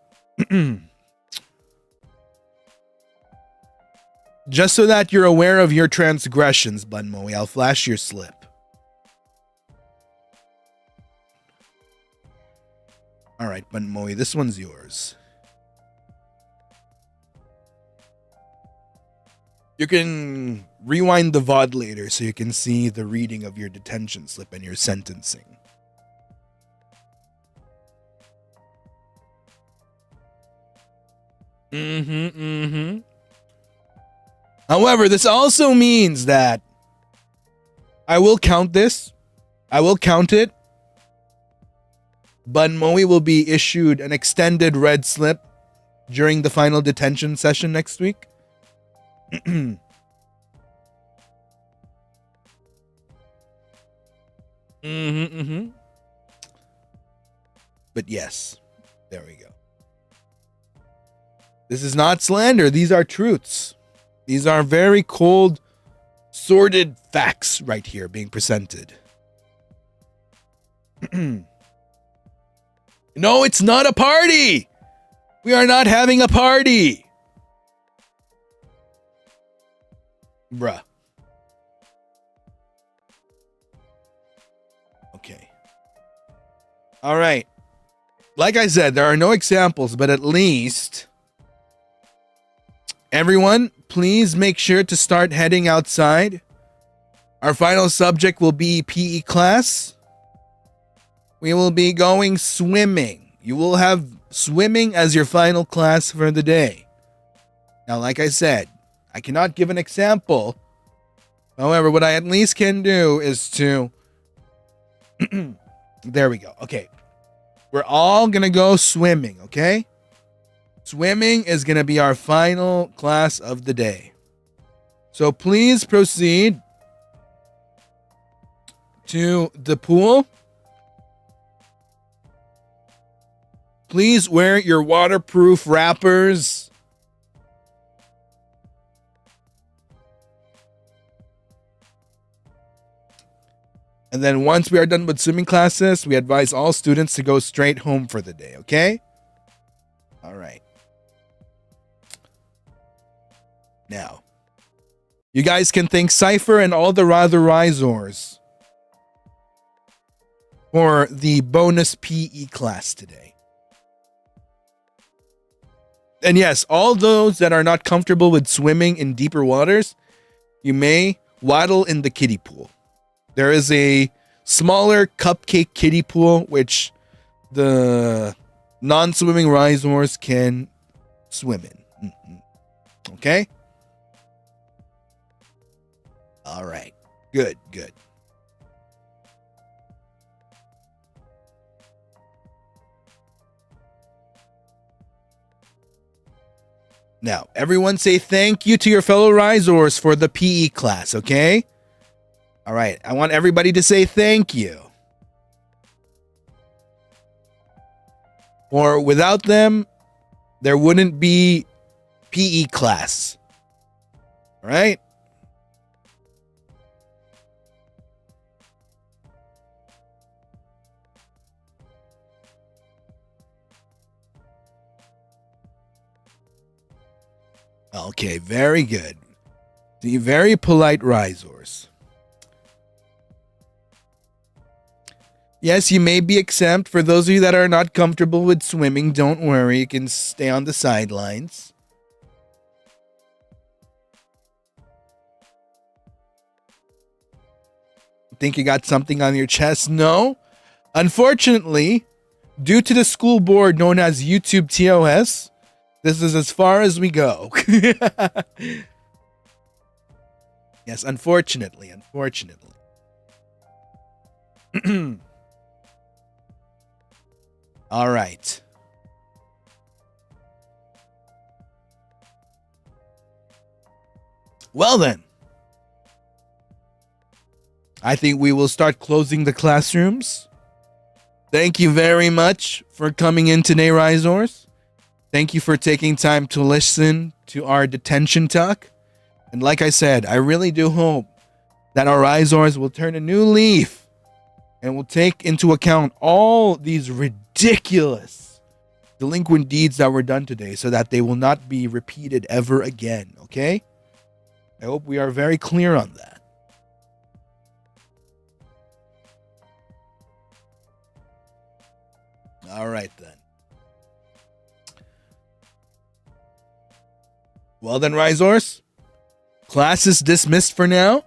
Just so that you're aware of your transgressions, Bun Moe, I'll flash your slip. All right, Bun Moe, this one's yours. You can rewind the VOD later so you can see the reading of your detention slip and your sentencing. However, this also means that I will count this. I will count it. Bun Moe will be issued an extended red slip during the final detention session next week. But yes, there we go. This is not slander. These are truths. These are very cold, sordid facts right here being presented. No, it's not a party. We are not having a party. Bruh. Okay. All right. Like I said, there are no examples, but at least everyone, please make sure to start heading outside. Our final subject will be PE class. We will be going swimming. You will have swimming as your final class for the day. Now, like I said, I cannot give an example. However, what I at least can do is to... There we go. Okay. We're all going to go swimming, okay? Swimming is going to be our final class of the day. So please proceed to the pool. Please wear your waterproof wrappers. And then once we are done with swimming classes, we advise all students to go straight home for the day, okay? All right. Now, You guys can thank Cypher and all the other Ryzars for the bonus PE class today. And yes, all those that are not comfortable with swimming in deeper waters, you may waddle in the kiddie pool. There is a smaller cupcake kiddie pool, which the non-swimming Ryzars can swim in. Okay? All right. Good, good. Now, everyone say thank you to your fellow Ryzars for the PE class, okay? All right, I want everybody to say thank you. For without them, there wouldn't be PE class. All right? Okay, very good. The very polite Ryzars. Yes, you may be exempt. For those of you that are not comfortable with swimming, don't worry. You can stay on the sidelines. Think you got something on your chest? No. Unfortunately, due to the school board known as YouTube TOS, this is as far as we go. Yes, unfortunately. All right. Well then, I think we will start closing the classrooms. Thank you very much for coming in today, Ryzars. Thank you for taking time to listen to our detention talk. And like I said, I really do hope that our Ryzars will turn a new leaf and will take into account all these ridiculous delinquent deeds that were done today so that they will not be repeated ever again, okay? I hope we are very clear on that. All right, then. Well then, Ryzars, class is dismissed for now.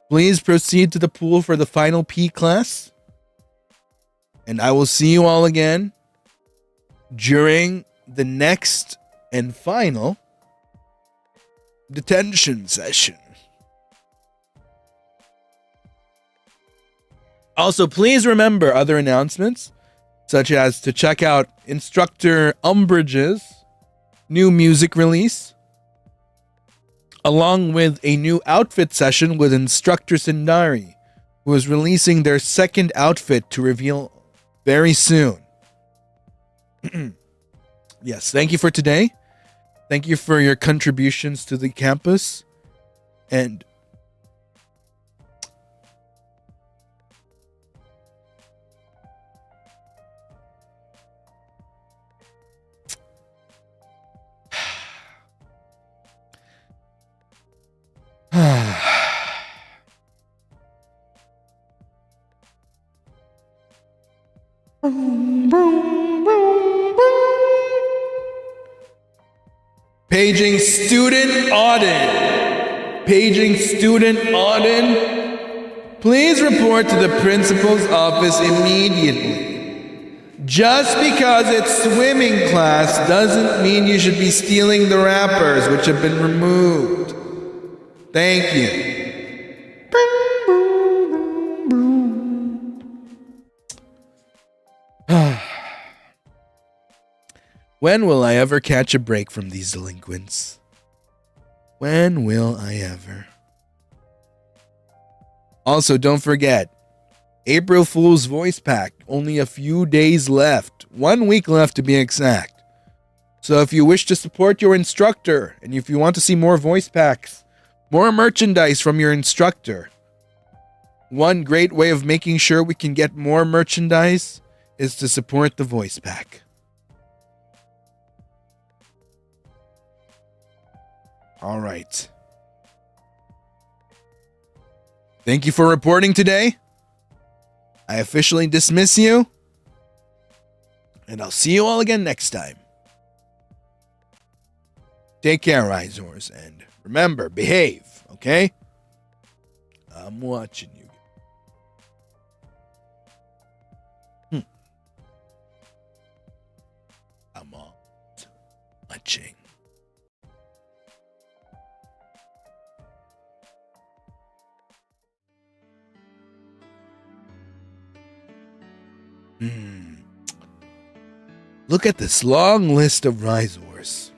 Please proceed to the pool for the final P class. And I will see you all again during the next and final detention session. Also, please remember other announcements, such as to check out Instructor Umbridge's new music release, along with a new outfit session with Instructor Sindari, who is releasing their second outfit to reveal very soon. Yes, thank you for today. Thank you for your contributions to the campus. And paging student Auden. Paging student Auden. Please report to the principal's office immediately. Just because it's swimming class doesn't mean you should be stealing the wrappers, which have been removed. Thank you. When will I ever catch a break from these delinquents? When will I ever? Also, don't forget, April Fool's Voice Pack. Only a few days left. 1 week left to be exact. So if you wish to support your instructor, and if you want to see more voice packs, more merchandise from your instructor, one great way of making sure we can get more merchandise is to support the voice pack. All right. Thank you for reporting today. I officially dismiss you. And I'll see you all again next time. Take care, Ryzars, and remember, behave, okay? I'm watching you. I'm all watching. Look at this long list of Ryzars.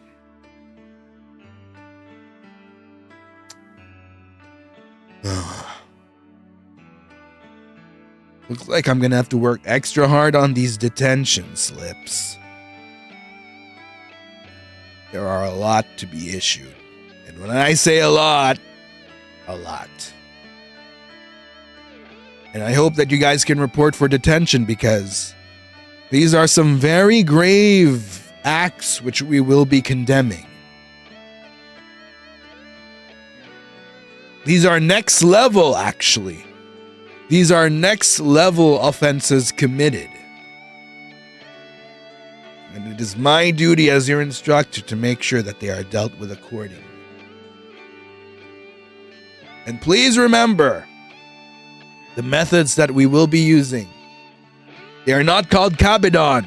Looks like I'm gonna have to work extra hard on these detention slips. There are a lot to be issued. And when I say a lot. And I hope that you guys can report for detention because these are some very grave acts which we will be condemning. These are next level, actually. These are next level offenses committed. And it is my duty as your instructor to make sure that they are dealt with accordingly. And please remember, the methods that we will be using, they are not called kabedon.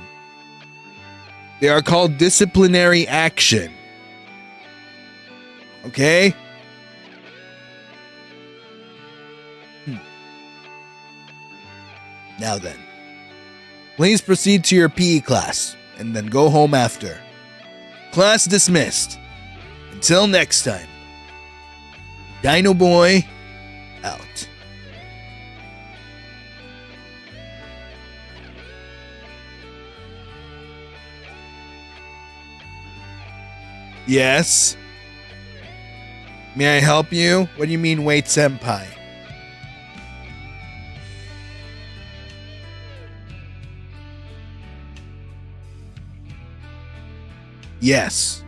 They are called disciplinary action. Okay? Now then, please proceed to your PE class and then go home after. Class dismissed. Until next time, Dinoboi out. Yes? May I help you? What do you mean, wait, senpai? Yes.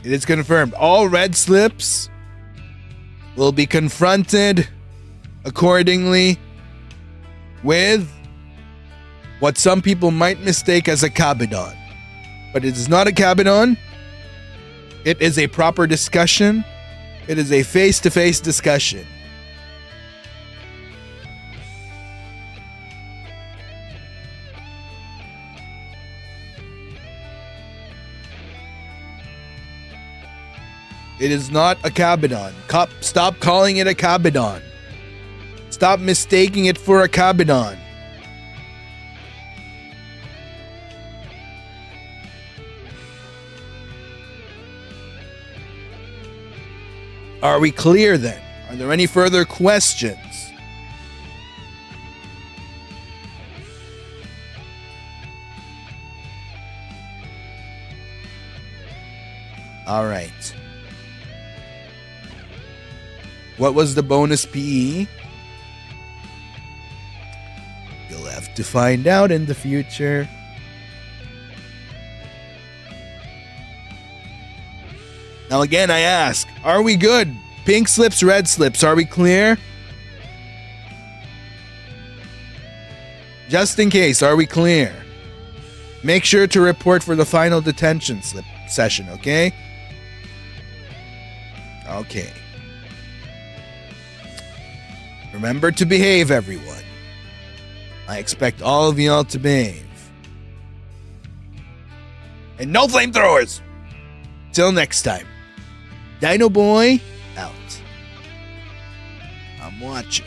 It is confirmed. All red slips will be confronted accordingly with what some people might mistake as a kabedon. But it is not a kabedon. It is a proper discussion. It is a face-to-face discussion. It is not a kabedon. Stop calling it a kabedon. Stop mistaking it for a kabedon. Are we clear then? Are there any further questions? All right. What was the bonus PE? You'll have to find out in the future. Now again, I ask, are we good? Pink slips, red slips, are we clear? Just in case, are we clear? Make sure to report for the final detention slip session, okay? Okay. Remember to behave, everyone. I expect all of y'all to behave. And no flamethrowers! Till next time. Dinoboi out. I'm watching.